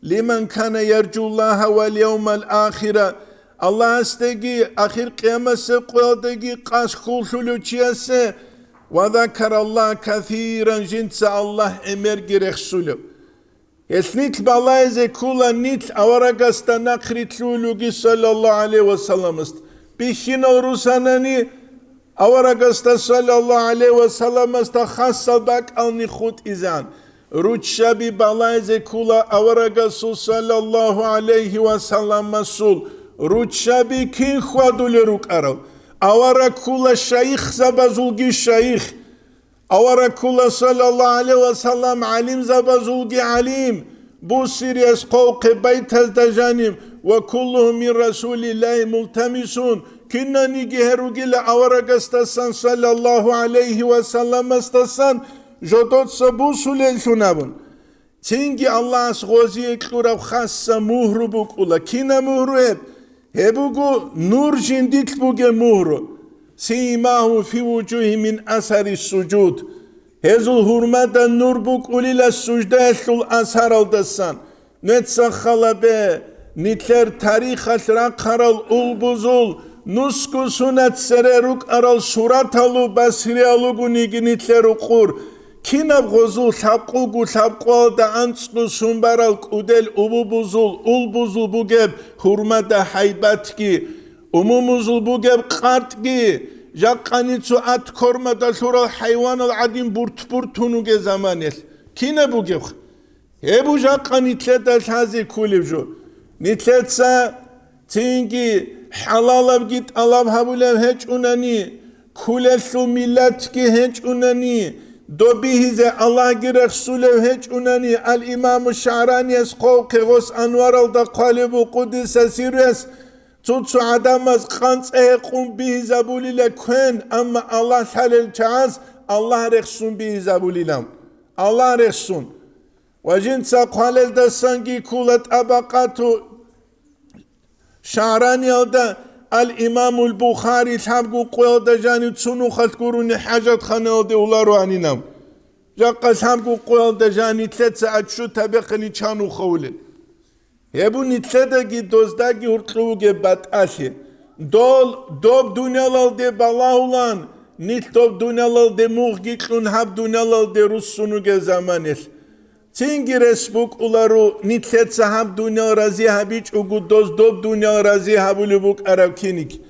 لمن كان يرجو الله واليوم الآخرة الله استيجي آخر قيامة سبقوا ديجي قاس خلصلو چياسي وذكر الله كثيرا جنس الله امرغي رخصلو يسنيت بالله زي كولا نيت أورغس تنقريت لولوغي صلى الله عليه وسلم است بيشين روساناني أورغستا صلى الله عليه وسلم استخاصة باك ألني خود إزان روت شابي بالايزي كولا أورغسو صلى الله عليه وسلم مسول روت شابي كين خوادو لروك أرو أورا كولا شايخ زبازولغي شايخ أورا كولا صلى الله عليه وسلم عليم زبازولغي عليم بو سيريس قوق بيت هزدجانيم وكلهم من رسول الله ملتمسون كنا نيجي هروجي لأورق استسان صلى الله عليه وسلم استسان جدود سبوسو للشنابون تنجي الله سغوزي اكلورا خاصة مهرو بوكولا كنا مهرو هبوغو نور جنديت بوغي مهرو سيماه في وجوه من أثر السجود هزو هرمات النور بوكولي للسجدة الأثر الدسان نتسخل به نتلر تاريخ الرقرال البزول نسكو سنت سرروك أرال سورات ألو بسري ألوغو نيجي نتلرو قور كيناب غزول ثابقو دا أنسكو سنبرال كودل أبو بزول البزول بوغب حرمة حيباتكي أمومزول بوغب قارتكي جاقانيتسو أتكورما دا سورة الحيوان العديم بورتونوغي زمانيس كينا بوغب هبو جاقانيتلت الهازي كوليبجو نتلتسا تينجي حلال بجيت الله هبولم هج أناني كلشو ملتكي هج أناني دوبيه الله جرخ سلو هج أناني الإمام الشعراني اسقوق غس أنوار الدقالب قدس سيرس Tutsu adamaz qants'e qum bihizabulile kwen ama Allah halel çağız Allah reksun bihizabulilam. Allah reksun. Vajinsa qalel da sangi kulat abaqatu Şa'rani alda Al-İmamul Bukhari sabgu qoyalda jani tsunu khalkuruni hajat khane alda ularu aninam. Jaqqa sabgu qoyalda jani 3 saat şu tabeqli çanu khawlin. Hebu nitledagi dozdagi urtluge bat'ashi. Dob dunyalal de balahulan. Nit dob dunyalal de muğgitlun hab dunyalal de russunuge zamanes. Tingi resbuk ularu nitled sahab dunya razi habic ugu dob dunya razi habulubuk aravkinik.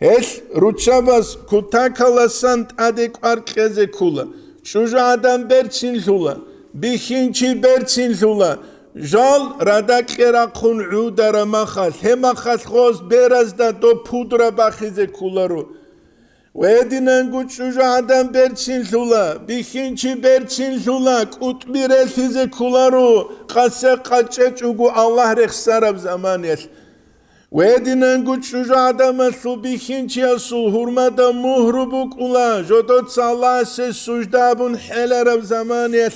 Es ruchavas kutakalasan adekwar keze kula. Şuju adam berçin lula. Bixinci berçin lula. Jal radakera kun udara makhas. Hemakhas khos berazda do pudra bakhize kularu. Vedinan guçucu adam berçin lula. Bixinci berçin lula. Kutbire size kularu. Kase kaçeç ugu Allah reksarab zamaniyet. Vedinan guçucu adam asu bixinci asu. Hurmada muhrubuk ula. Jodot sallah se sujdabun helarab zamaniyet.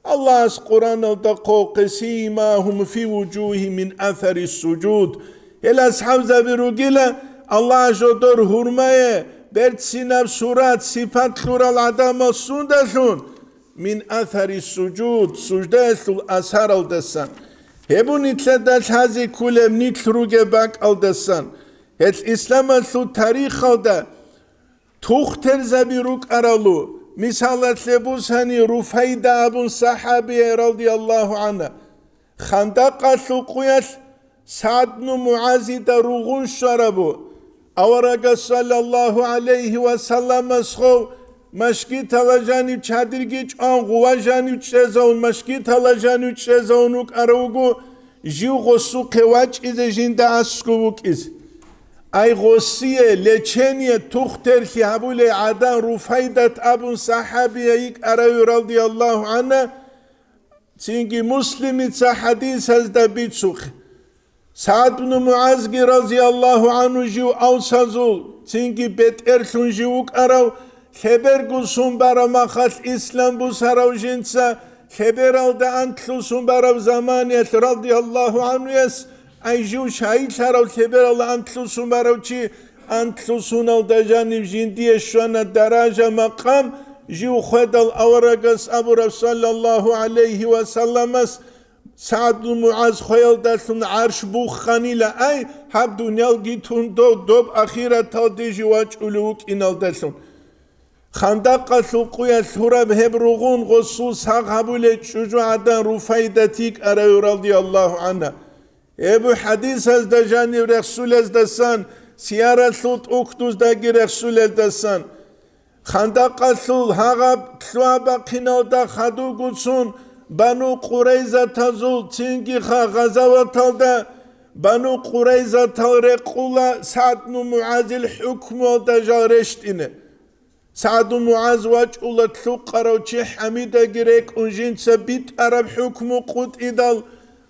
Allah Kur'an'da qawqisima fi wujuhi min athari sucud. El ashab zabirugila Allah jodor hurmaye bertsinav surat sifat lural adama sundasun min athari sucud sucdasul ashar aldasan. Hebun itledash hazi kulem nitruge bak aldasan. Et İslamasu tarih alda tukhter zabiruk aralu. Misalat lebus hani Rufayda abun sahabiye radiyallahu anha. Khandaka suquyas Sa'd ibn Muazida ruğun şarabu. Avaraga sallallahu aleyhi ve sellem ashov maşkit alajani çadirgiç an guvajani çezaun maşkit alajani çezaunuk arugu jiu su qewaç ize jinda askubuk iz. Ay gosiye leçeniye tuhter ki habule adan Rufaydat abun sahabiye ilk arayu radiyallahu anha çünkü muslimitsa hadis hazda bitsuk Sa'd ibn Muazgi radiyallahu anhu jiu avsazul çünkü beter şun jiuk arav haber gusun baramakhas İslam bu sarav jinsa haber alda antlusun barav zamaniyet radiyallahu anhu yes Ayju şahit sarav haber alda antlusun baravçi antlusun alda janib jindiye şuana daraja makam jiu khadal avaragas abu sallallahu aleyhi ve sellemas Sa'd ibn Muaz khoyaldasun arsh bu khanila ay hab dunyal gitun dob akhirat aldeji vaç uluk inaldasun Khandaqa suquya surab hebrugun gussu sahabule çucuadan Rufaydatik arayu radiyallahu anha Ebu hadis azda jani Resul azdasan siyara sut uktuzda Resul azdasan Khandaqa sul hagab tluaba qinalda khadu gutsun Banu Qurayza tazul çünkü gazawatalda Banu Qurayza talrequla Sa'd ibn Muazil hukmu da jareştine Sa'd ibn Muaz vaç ula tluqarawçi hamida girek unjin sabit arab hukmu qut idal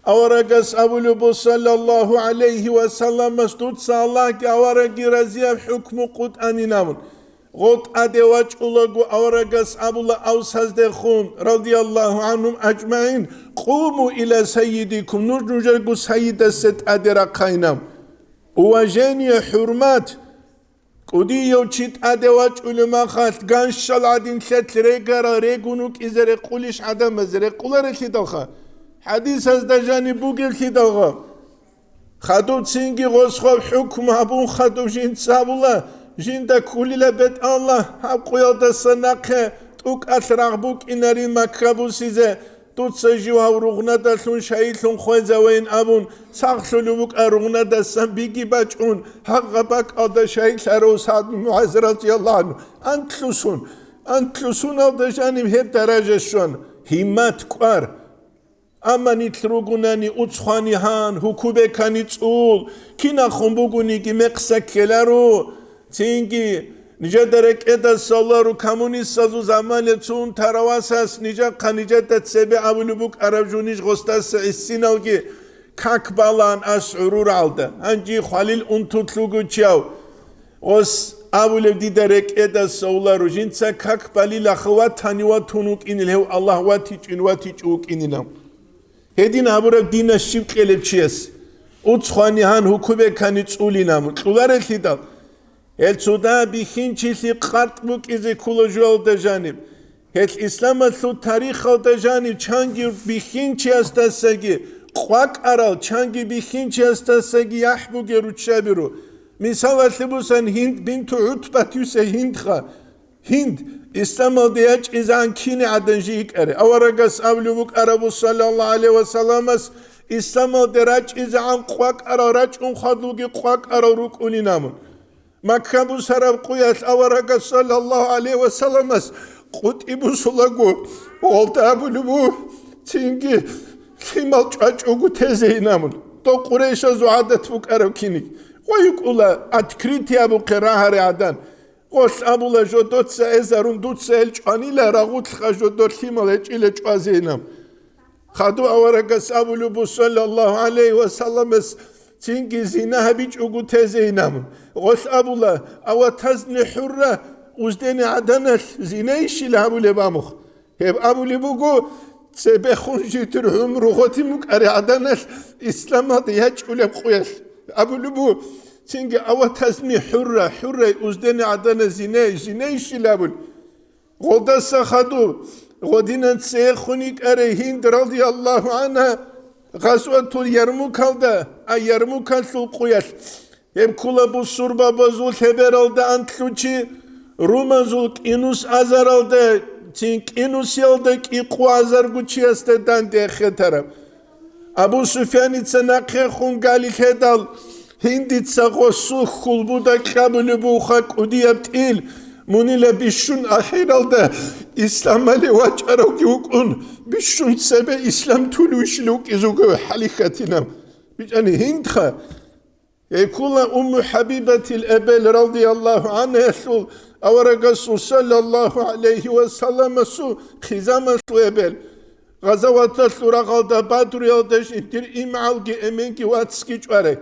Avaragas abulubu sallallahu aleyhi ve sellem mestutsa Allah ki avaragi raziyab hukmu qut aninamun Got adevaç ulagu avaragas abula avsazde khun radiyallahu anhum ajmain qumu ila sayyidikum nurnujargu sayyidaset adera qaynam Uvajeniye hurmat Kudiyo çit adevaç ulema khat ganşal adin set regara regunuk izere qulish adam izere qular khidakha Hadis azda jani bugel khidakha Khadu tsingi goskhov hukm habun khadu jin sabula Jinda kulile bet Allah hab qoyalda sanaqe tuk asraqbuk inarin makabu size tutsa jiwa ruğna da sun şahilun khozawain abun saqsulubuk aruğna da san bigi bachun haqqa bak ada şahil saro Sa'd ibn Muaz radiyallahu anhu antlusun alda janim hep daraja şun himmat qar Ama nitrugunani utskhani han hukube kanitsul kina khumbuguni ki meqsakelaru Çünkü nice derekede salları komünist sazu zamanı çun taravasas nice kanice tetsebe avlubuk arabjuniş gostası issinal ki كاكبالان أسعرور عالدا هنجي خليل أنتوتلوغو تشاو غس أولو دي دارك إدا سولارو جنسا كاكبالي لخوات تانيوا تونوك إني لهو الله واتيج أوك إني نام هدين أبورك دين الشبك إلي تشيس أتخواني هان هكوبة كانت أولي نامو تولار الثيدال السوداء بخينشي ثي قرط بوك إزي كولو جوال دا جانب الإسلام الثو تاريخ دا جانب چانجي بخينشي استاساقي قواك أرال چانجي بخينشي استاساقي يحبو گرو تشابرو مثال الثبوسان هند بنتو عطبة يوسى هند خا هند إسلام الدياج إذا كيني عدنجيك أري أورغس أولوك أرابو صلى الله عليه وسلم إسلام الدراج إذا عن قواك أرا راج خدلوكي قواك أرا روك أولي نامون مكابو سراب قويات أورغس صلى الله عليه وسلم قد إبو سلاغو والتا أبولو تنجي خيمال چاچوغو تزي نامون تو قريشا زعادت بوك أرا كيني ويقول أتكريتي أبو قراها رعدان قوش أبو لجودوت سأزارون دوت سألجاني لراغوت خجودوت خيمالج إلى جوازينام خدو أورغس أبو لبو صلى الله عليه وسلم تنجي زينها بيج أغو تزينام قوش أبو لا أو تزني حرة وزديني عدنش زينيشي لأبو لبامخ هب أبو لبوغو سبخون جيتر عمرو غوتيموك أري عدنش إسلامات يهج أولم قويش أبو لبو تنجي أو تزني حرة وزديني عدنا زيني شلابل غدا سخدو غدينا سيخونيك أري هند رضي الله عنها غزوة اليرموك هلدا يرموك هلدا قويش هم كلا بو سربا بزول تبر هلدا أنتلوشي روما زول إنوس أزار هلدا تنك إنوس يلدا إقوى أزار قوشي استدان ديخي طرف أبو سفيان تناقي خون قالي خدال هندي تساقوسو خلبودا كابلو بوخاك وديابت إل موني لبشون أخيرال دا إسلام علي واجاروك يوكون بشون سبا إسلام تولوش لوك إزوكو حليخاتنا بجاني هندخا يقول أم حبيبة الأبل رضي الله عنها سول أورغسو صلى الله عليه وسلم سو خزام سو أبل غزوات سورة غالدا بادر يالدش انتر إمعالجي أمينكي واتسكي جواري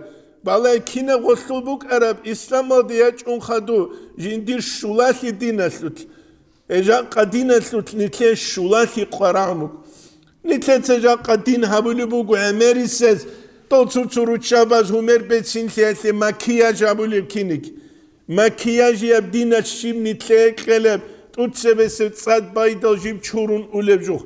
بالای کینه غسل بوک عرب اسلام دیاج اون خدو جندیر شولاتی دینسلوت اجا قدینسلوت نیته شولاتی قرامک نیته تجا قدین هبولو بوگو امری سز تو چورو چاباز همر بچین تیاتی مکیاج هبولو کینیک مکیاج یاب دینش شیم نیته کلب تو سبسم صد بایدال جیم چورون اولب جو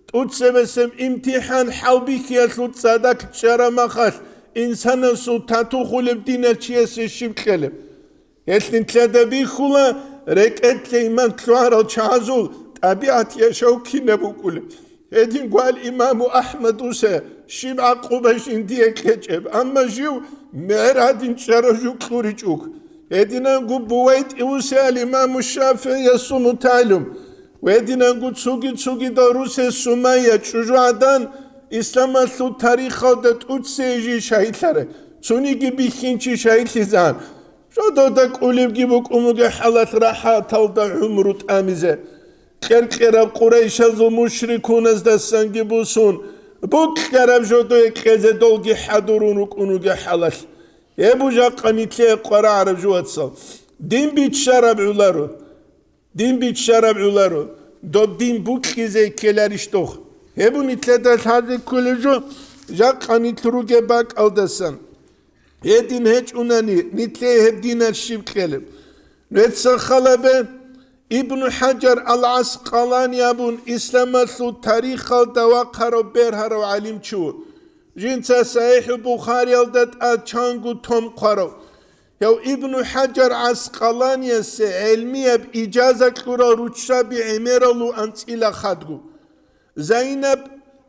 تو سبسم امتحان حوبی کیاسلوت صدق چرا مخاش إنسان سو تاتو خلب دينا تشيس الشبكلب يتلين تلادا بيخولا ركعت لإيمان تلوارا تشازول طبيعت يشوكي نبوكول هدين قال إمام أحمد وسا شبع قبش اندية كجب أما جو معرادين شارجو كلوريجوك هدين نقول بويت إوسا الإمام الشافعي يسونو تعلم وهدين نقول تسوكي داروس السمية شجوعدان إسلام الثو تاريخ دات أتسيجي شاهدلاره سونيكي بيخينشي شاهد لزان شو دودك أوليب جيبوك أموغ حالات راحة تالدا عمروت آميزة كرب قريش هزو مشركون از دستان جيبوسون بوك كرب جودو يكيزة دولجي حدورونوك أموغ حالات يبو جاقا نتلي قرا عرب جوات صال دين بيت شرب علارو دوب دين بوك كيزي كيلاريش دوخ هبو نتلدت هذا كل جو جاك نتروجي باك أودسان هدين هج أناني نتلي هبدين الشيب كلب نتسا خلبه ابن حجر العسقلاني أبون إسلام الثو تاريخ الدواقر وبرهر وعلم شو جنسا صحيح بخاري الدت أتشانغو توم قرو يو ابن حجر عسقلاني علمية بإجازة كورا روتشا بعميرلو أنت إلى خدقو زينب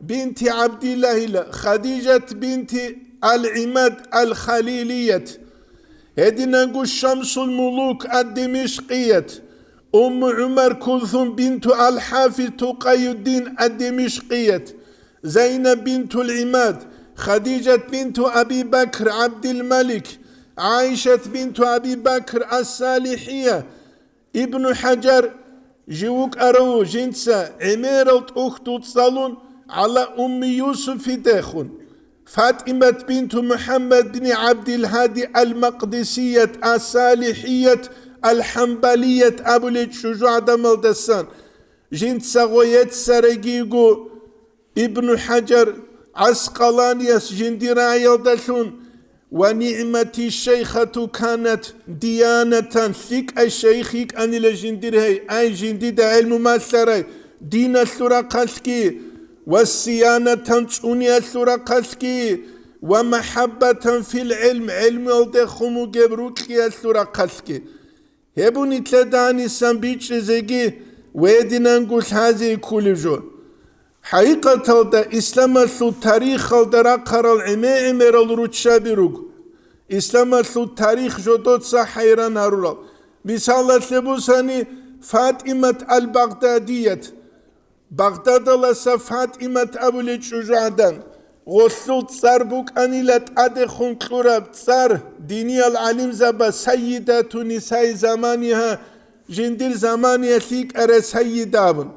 بنت عبد الله خديجة بنت العماد الخليلية هدينا نقول شمس الملوك الدمشقية أم عمر كلثوم بنت الحافظ تقي الدين الدمشقية زينب بنت العماد خديجة بنت أبي بكر عبد الملك عائشة بنت أبي بكر الصالحية ابن حجر جيوك أرو جنسا عميرة أختو تصالون على أم يوسف داخون فاطمة بنت محمد بن عبد الهادي المقدسية الصالحية الحنبلية أبو الشجاع دمل دسان جنت سغويت سرقيقو ابن حجر عسقلانيس جندرا يلدثون ونعمة الشيخة كانت ديانة ثق الشيخيك أن لجندرهي أي جندد علم ماثري دين الثرقلكي والصيانة تنسوني الثرقلكي ومحبة في العلم علم يلدخمو جبروكي الثرقلكي هبوني تلداني سنبيتش زيجي ويدنا نقول هذه كل جو حقيقة دا إسلام الثو تاريخ الدراقر العمير الروتشابيروغ إسلام الثو تاريخ جدود سحيران هرول مثال لبوساني فاطمة البغدادية بغداد لسا فاطمة أبو الشجاعدان غسلو تصاربوك أنيلت أدخون كلورب تصار ديني العليم زبا سيدة نساء زمانها جندر زمانها ثيك أرى سيدابن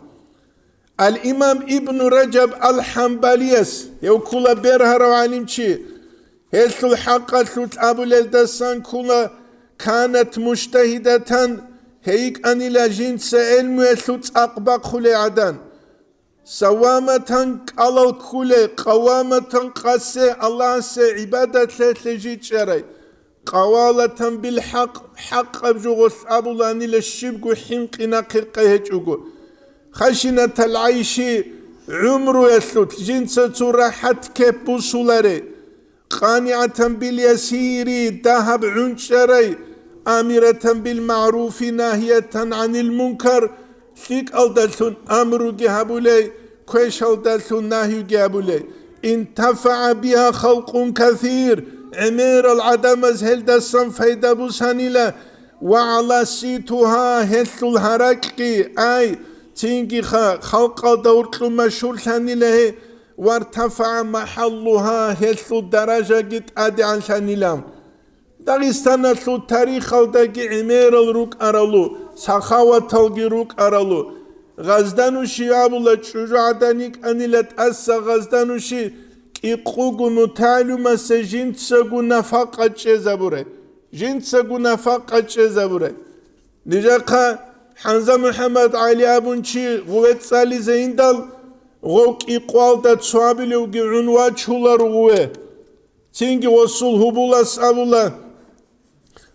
الإمام ابن رجب الحنبليس يقول برهر وعلم شي هلث الحق ثلث أبو الدسان كلا كانت مجتهدة هيك أني لجنس علم ثلث أقبق خلي عدن سوامة على الكل قوامة قسي الله سي عبادة لجيت شري قوالة بالحق حق أبجغث أبو لاني للشبق حنق نقر جوغو خشنة العيش عمر يثلث جنسة راحت كبوسولاري قانعة باليسير ذهب عنشري آمرة بالمعروف ناهية عن المنكر ثيك ألدلثن أمر جهبولي كويش ألدلثن ناهي جهبولي انتفع بها خلق كثير عمير العدم هل دسن فايدة بوسانيلا وعلى سيتها هثل الهرقي أي تينجي خلق دورت مشهور ثانيلا وارتفع محلها هثل الدرجة قد أدي عن ثانيلا داغستان ثلو تاريخ الدقي عمير الروك أرالو سخاوة الروك أرالو غزدانوشي أبولا شجاعدانيك أنيلت أسا غزدانوشي إقوغو نتعلم سجنت سغو نفاقة زبوري جنت سغو نفاقة زبوري نجاقا حنزة محمد علي أبونشي غويت سالي زيندال غوك إقوال دا تصوابي لوغي عنوات شولار غوي تينجي وصول هبولاس أبولا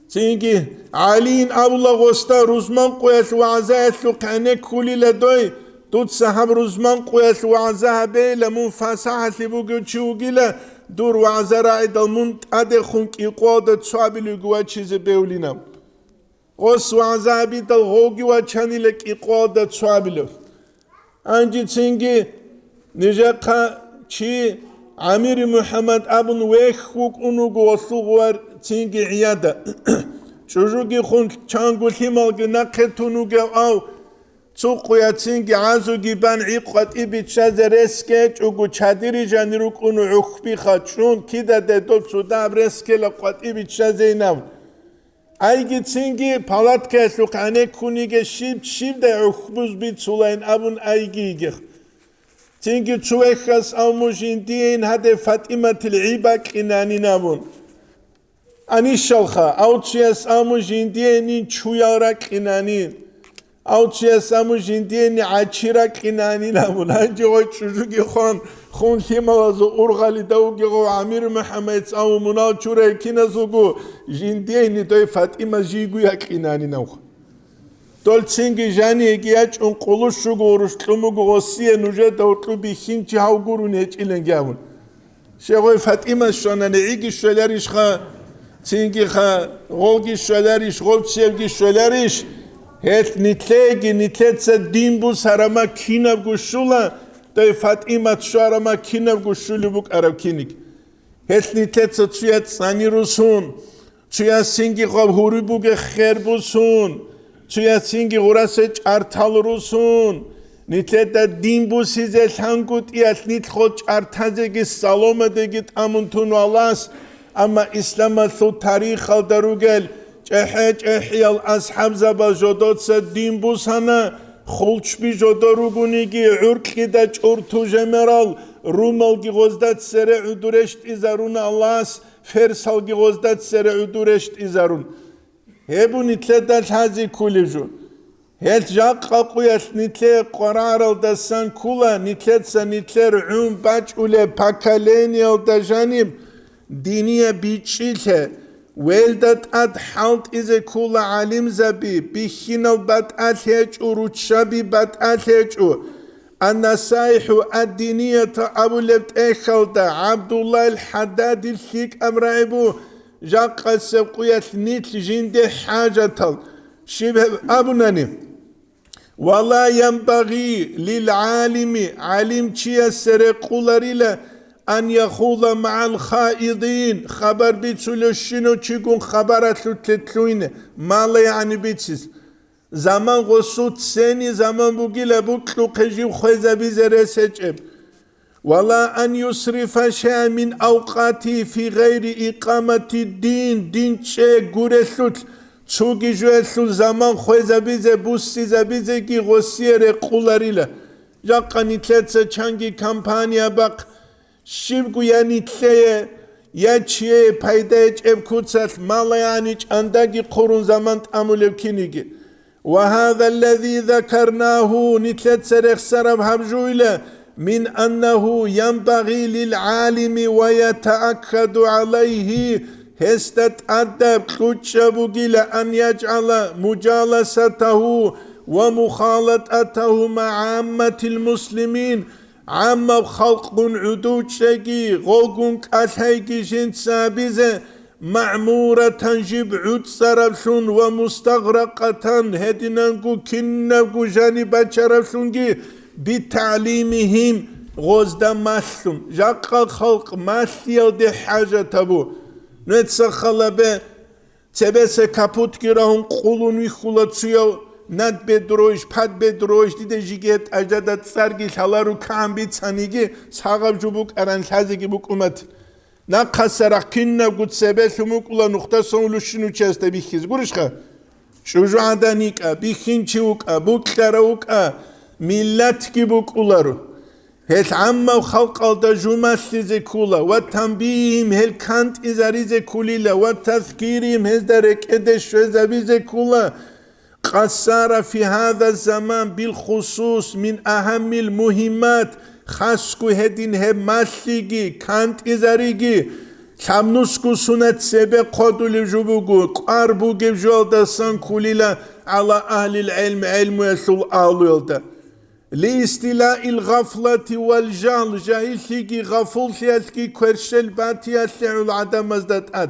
تينجي علين أبولا غوستا روزمان قويت وعزايت لقعنك كولي لدوي دوت صاحب روزمان قويت وعزاها بي لمن فاساحة لبوغو تشوغي لا دور وعزا راعد المنت أدي خونك إقوال دا تصوابي لوغوات چيز بيولينا غوص وعزا بيت الغوغي وچاني لك إقوال دا تصوابي لوغ أنجي تينجي نجاقا چي عمير محمد أبن ويخوك أنوغو وصوغوار تينجي عيادة شجوغي خون چانگو ثمالغي نقتونوغي أو تسوقيا تينجي عازوغي بان عيقوات إبت شازة رسكيت وغو چاديري جانيروك أنو عخبي خاتشون كيدا دول سوداب رسكي لقوات إبت شازة ناون أيجي تينجي پالات كيسلوك عنك كونيغي شيب دا عخبوز بيت سولين أبن أيجي تينجي تسويخس أو مجندين هذا فاطمة العيبك إناني نابون أني شلخا أو تشيس أو مجندين تشويارك إناني أو تشيس أو مجندين عشيرك إناني نابون هنجي غوي تشوجوكي خون ثمالازو أرغالي دوغي غو عمير محمد أو منال چوره كينازوغو جندين دوي فاطمة جيغو يك إناني نوخ دول تسينجي جاني يجياج انقلوش شوغو ورشتلوموغو غصية نوجه دورتلو بيخينچي هاوغورو نيج إلنجاون شغوي فاطمة شوانا نعيگي شوالاريش خا تسينجي خا غوغي شوالاريش غوب سيوغي شوالاريش هيت نتلت سدين بو سارما كيناب گوشولا دوي فاطمة شوارما كيناب گوشولي بوك عرب كينيك هيت نتلت سويت ساني روسون سويت سينجي غوب هوري بوغي خير بوسون چویا سینگی غراسه چارتال روسون نیتله دا دین بوسیزه لانگوت ایت نیت خود چارتازگی سالومه دگیت امونتون والاس اما اسلام ثو تاریخ دروگل چهیال اصحاب زبا جدود سه دین بوسانه خلچ بی جدو روگونیگی عرقی دا چورتو جمرال Rumalgi gozdat sere udureşt izarun Allahs fersalgi gozdat sere udureşt izarun. Hebu nitledat hazi kuliju. Het jaqqa quyas nitle qoraral dasan kula nitletsa nitler baç ule pakalenial da janim diniye biçile weldat ad halt ize kula alim zabi bihinal bat atheç uruçabi bat atheç النصائح الدينية أبو لبت إخلدا عبد الله الحداد الثيك أمرعبو جاق السبقية نيت جند حاجة شبه أبو ناني ولا ينبغي للعالم علم چيا سرقولاريلا أن يخوض مع الخائضين خبر بيتسولو شنو چيقون خبرات تتلوين ما لا يعني بيتسيز zaman gosut seni zaman bugile bu klukejim khoza bizere seçep wala an yusrifa shay min awqati fi gayri iqamati din che guresut çugi juesu zaman khoza bize bu size bize ki gosiere qularila yaqanitletsa changi kampanya bak shibgu yanitleye yachiye payda echep kutsat malayani andagi qurun zaman amulevkinigi وهذا الذي ذكرناه نتلت سرخ سرب همجويلة من أنه ينبغي للعالم ويتأكد عليه هستت أدب كتشبوغيلة أن يجعل مجالسته ومخالطته مع عامة المسلمين عامة خلق عدود شكي غوغون كالهيكي جنت سابزة معمورة جبعود سرفشون ومستغرقة هدنانكو كننكو جانبات شرفشونكي بتعليمهم غزدا ماسلون جاقا خلق ماسيال دي حاجة تبو نتسخلا به تبسه كابوت كيراهون قولون ويخولا تسيو ند بدروش پد بدروش دیده جيگت اجدادت سرگي شالارو کام بيت سانيگي ساغب جبوك اران سازيگي بوك امت نقصرق كنا قد سبثمك ولا نقطة سولوشنو چسته بيخيز گورشخه شوجو عدانيك بيخينچوك بوكتروك ملت كي بوك اولارو هل عما وخلق الدا جمسي كولا وتنبيهم هل كانت ازاري كوليلا وتذكيرهم هل درك ادش وزبي كولا قصار في هذا الزمان بالخصوص من اهم المهمات خاسكو هدين هم ماسيگي كانت ازاريگي سامنوسكو سنت سبه قدول جبوگو قاربوگي جولدسان كوليلا على اهل العلم علم يسول آلويلدا لاستيلاء الغفلة والجهل جاهلتي غفول سياسكي كرشل باتياسي العدم ازداد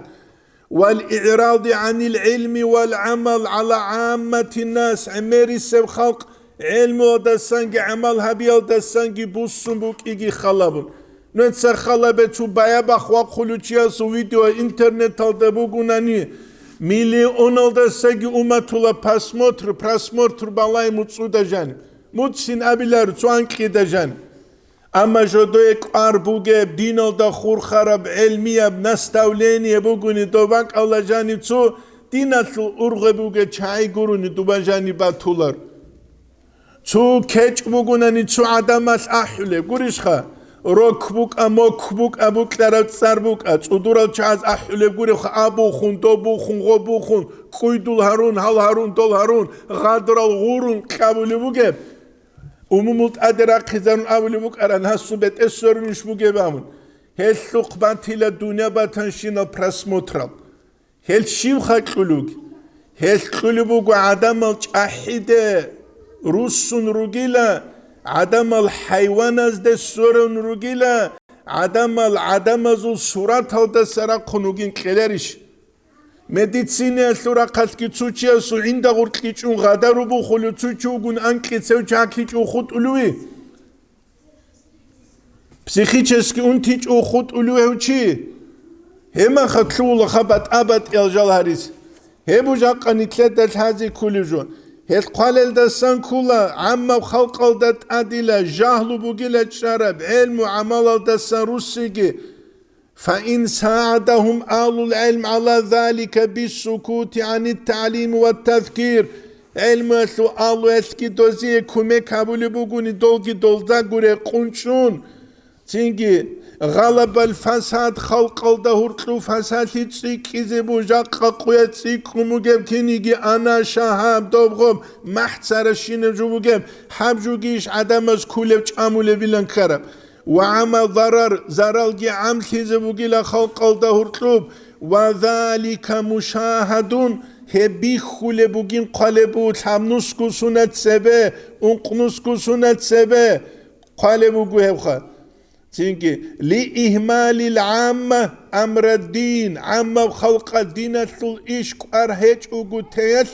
والإعراض عن العلم والعمل على عامة الناس عميري سب خلق علم ودسانجي عمل هبيل دسانجي بوسن بوك إيجي خلابون نتسا خلابة تو بايا بخواق خلوچيا سو فيديو انترنت алда بوغوناني مليون دسانجي أمتولا просмотр балай муцу дажан муцин абилар цуанки дажан أما جدوك أربوجة دينال دا خور خراب علمية بنستوليني بوغوني دوباك الله جاني تو دينال أرغبوجة چاي گوروني دوبا جاني باتولار تو كيچ بوغوناني تو عدمات أحولي گوريشخا روك بوك أموك بوك أبوك لارات سار بوك أدورال چاز أحولي گوريخ أبو خون دو بو خون غو بو خون كويدول هارون هال هارون دول هارون غادرال غورون قابولي بوغة umumult adera kızarın avlubuk aran hasubet esörünüş bu gebamın. Hel suqbatila dünya batan şina prasmotral. Hel şivha kuluk. Hel kulubuk adamal çahide Rusun rugila adamal hayvanaz de sorun rugila adamazul surat halda sara konugin keleriş. Medicine sura kaski tsuchia su inda gurtlichun gadaru bu khulu tsuchugun ankitseu chaklichu khut ului psichicheski untich u khut ului uchi hema khatlul khabat abat eljal haris hebu jaqanitlet hazi kuluju het qalel dasan kula amma khalqal dat adila jahlu bugila sharab ilmu amal dasan rusigi فإن ساعدهم آل العلم على ذلك بالسكوت عن التعليم والتذكير علم أسلو آل أسكي دوزي كومي كابولي بوغوني دولغي دولدا غوري قنشون تينجي غلب الفساد خلق الدهور فساد تسيكيزي بوجاق قوية تسيكو مجيب كينيجي أنا شهاب دوبغم محتسر الشين جوبوغم حبجوغيش عدم از كولب جامول بلن كرب وعما ضرر زرالجي عملي بوغيلا خلق الدهور وذلك مشاهدون هبي خول بوغين قالبو تامنوسكو سنت سبه انقنوسكو سنت سبه قالبو هبخه تينكي لإهمال العامة أمر الدين عامة خلق الدين الإشك أرهج وقتيث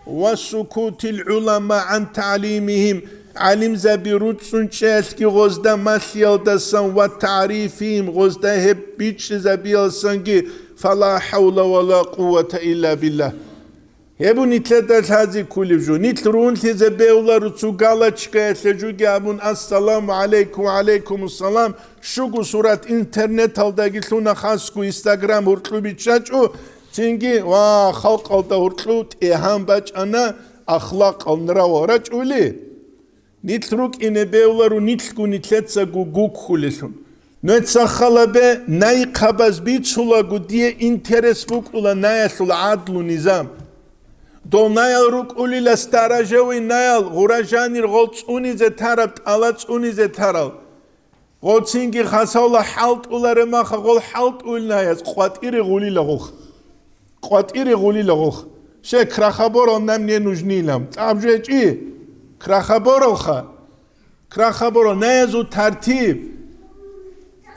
وسكوت العلماء عن تعليمهم علم زبيروت سنشيث كي غزدا مسيال دسان وتعريفهم غزدا هبيتش زبيال سنجي فلا حول ولا قوة إلا بالله هبو نتلدت هذه كل جو نتلرون تزبيولا رتوغالا تشكايت لجوغابون السلام عليكم وعليكم السلام شوغو سورة انترنت هالداقي لونا خاسكو انستغرام هرطلو بيتشاچو تنجي وا خلق هالدا هرطلو تيهام باچ انا اخلاق النرا وراچ اولي نتلروك إنه بيولا نتلقو نتلتسا غوغوك خولسون نتسخلا بي ناي قباز بيتسولا غو ديه انترس بوك اولا نايسول عدل نظام دو نايل روك أولي لستاراجوي نايل غراجانير غولتس أوني زي تاربت ألاتس أوني زي تارال غولتسينجي خاسولا حالت أولا رماخا غول حالت أول نايز قوات إيري غولي لغوخ قوات إيري غولي لغوخ شي كراخابورو نمني نجنيلم تعبجو هيك إيه كراخابورو خا كراخابورو نايزو ترتيب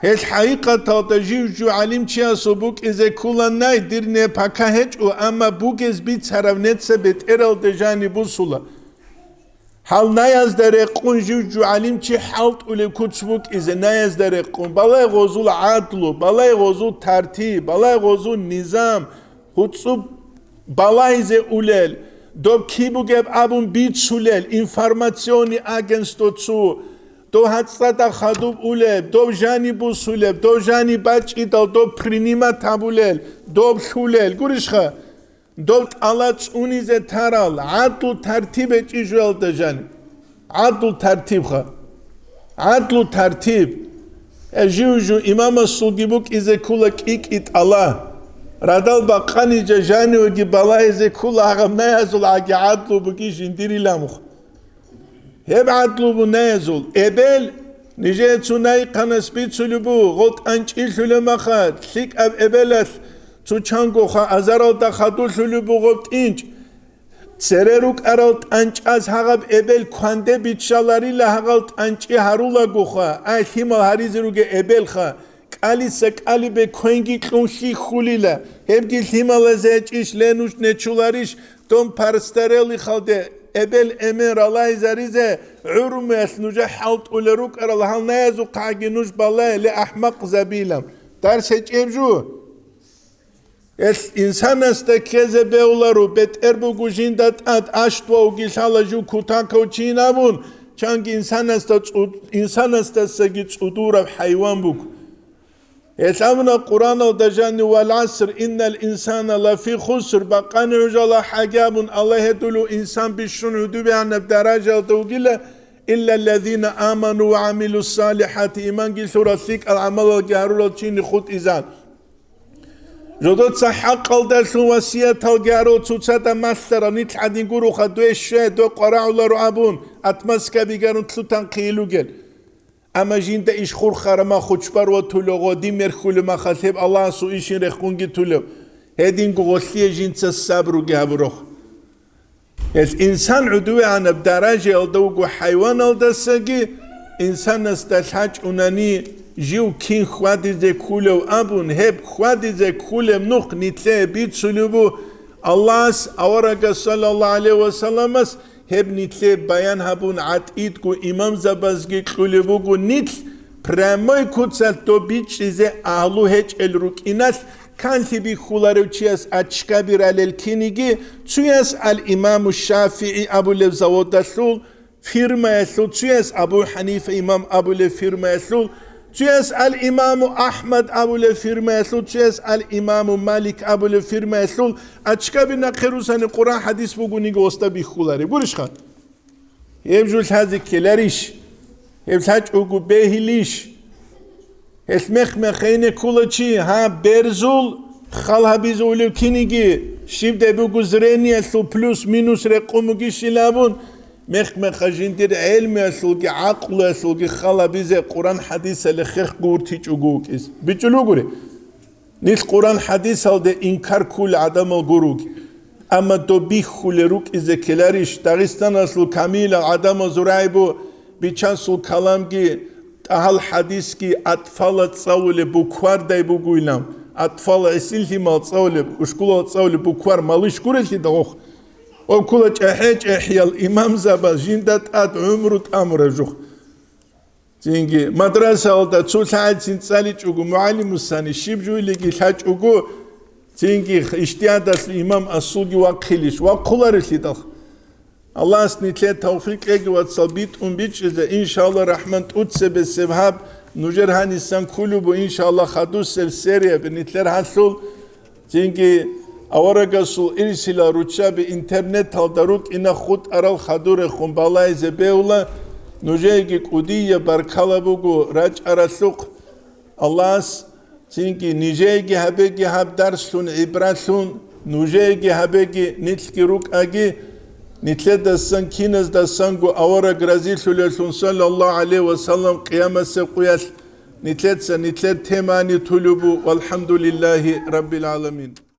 هيش حقيقة تاتجيو جو علم چيا سبوك إذا كولا ناي ديرني پاكا هيج و أما بوكز بيت سراونيت سبت إرال دجاني بوصولا حال نايز داريقون جو علم چي حالت أولي كتسبوك إذا نايز داريقون بالاي غوزول عدلو بالاي غوزول ترتيب بالاي غوزول نظام هتسوب بالاي زي أوليل دوب كيبو جاب أبون بيت سوليل إنفارماتيوني أجنستو تسو دو هاتسادا خادوب اولب دو جاني بوسولب دو جاني باچ ایدال دو پرینیما تابولل دو شولل گورشخه دو آلات اونیزه ترال عدل ترتیب چیجوال دجانی عدل ترتیب خه عدل ترتیب اجیوجو امام السلگیبوک ایزه کولک ایک ایت الله رادال باقانی جانی وگی بالا ایزه کولا آغم نیازول آگی عدلو بگی جندیری لامخ هب عدلو بو نازل ابل نجي تسوناي قناس بيت سلبو غلط انچيل سلمخات سيك اب ابلت تو چانگو خا ازارال دا خادو سلبو غلط انچ سرروك ارالت انچ از هغب ابل كوانده بيتشالاري لهغلت انچي هارولا گوخا اي هيمال هاريزروگه ابل خا قالي سقالي به کوينگي قونشي خوليلا هبگي هيمال زيچيش لنوش نچولاريش دوم پرسترالي خالده ابل امر الله زريزه عرم يسنوجه حلط ولروك الله نازو قاقنوش بالله لاحمق زبيلم درس هيك ابجو انسان است كذا بيولارو بت اربو جوجيندات ات اشتو وگيشالا جو كوتاكو چينابون چانگ انسان است سگي صدور حيوان بوك يسامنا القرآن الدجاني والعصر إن الإنسان لفي خسر بقان رجال حجاب الله يدلو إنسان بشون هدوبي عن بدرجة دوغيلة إلا الذين آمنوا وعملوا الصالحات إيمان جي سورة ثيك العمل الجارول تشين خود إذان جدود صحق الدرس وسيات الجارول تساتا مستر نتحدين قرو خدو الشيء دو قرعوا لرعبون أتمسك بيجانو تلتان قيلو جل اما جين ده ايش خور خرما خوشبر و طلوغو دي مرخول ما خطيب الله سو ايشين رخونگي طلوغ هدين قوغسلية جين تسابرو جابروخ يس انسان عدوه عن بدرجة الدوغو حيوان الدساقي انسان استشاج اناني جيو كين خوادي زي كولو ابون هب خوادي زي كولو منوخ نتلي بيت سلوبو الله اورغا صلى الله عليه وسلم هب نتلي بيان هبون عتيد كو امام زبازگي قلبو كو نتل پرموي كوتسال تو بيچ زي اهلو هج الروك اناس كان تبي خولارو چياس اتشكابير الكينيجي تشياس الامام الشافعي ابو لزاود دسول فيرما يسول تشياس ابو حنيفه امام ابو لفيرما يسول تشياس الامام احمد ابو لفيرما يسول تشياس الامام مالك ابو لفيرما يسول اتشكابي نقروسان القران حديث بوغوني غوستا بي خولاري بورش خان يبجول هذه كلاريش يبتاج اوغو بهليش اسمخ خيني كولتشي ها بيرزول خالها بيزولو كينيجي شيبدا بوغزريني سو بلوس مينوس رقموغي شيلابون مخ خجندير علم اسلوغي عقل اسلوغي خالا بيزي قران حديث لخخ غورتي چوغوكيس بيچلوغوري نيس قران حديث هالده انكار كل عدم الغروك اما دو بيخولروك از كلاريش داغستان اسلو كاميل عدم زرايبو بيچان سو كلامگي تهال حديث كي اطفال تصول بوكوار داي بوغويلام اطفال اسيلتي مال تصول اشكول تصول بوكوار مالش كورلتي دوخ وكل جهج احيال امام زبا جندت اد عمرك امر جوخ زينجي مدرسه ولد تسال سنصالي چوغو معلم السني شيبجو ليغي لاچوغو زينجي اشتياد الامام السوغي وقيلش وقلرش لدخ الله سنيتله توفيق اجي وتصبيت بيچ ان شاء الله رحمن تutse بسبب نوجر هانيسان كلوبو ان شاء الله خدوس السيريا بنيتلر حصل زينجي Аварагасул ирисила ручаби интернет талдарук ина худ арал хадуре хумбалай зебеула нужеги кудия баркалабугу рач арасук Аллас цинки нижеги хабеги хабдарсун ибрасун нужеги хабеги нитлки рук аги нитле дасан киназ дасангу авара гразилулесун саллаллаху алейхи ва саллам қиямасе қуяс нитлетса нитлет темани тулубу валхамдулиллахи раббил аламин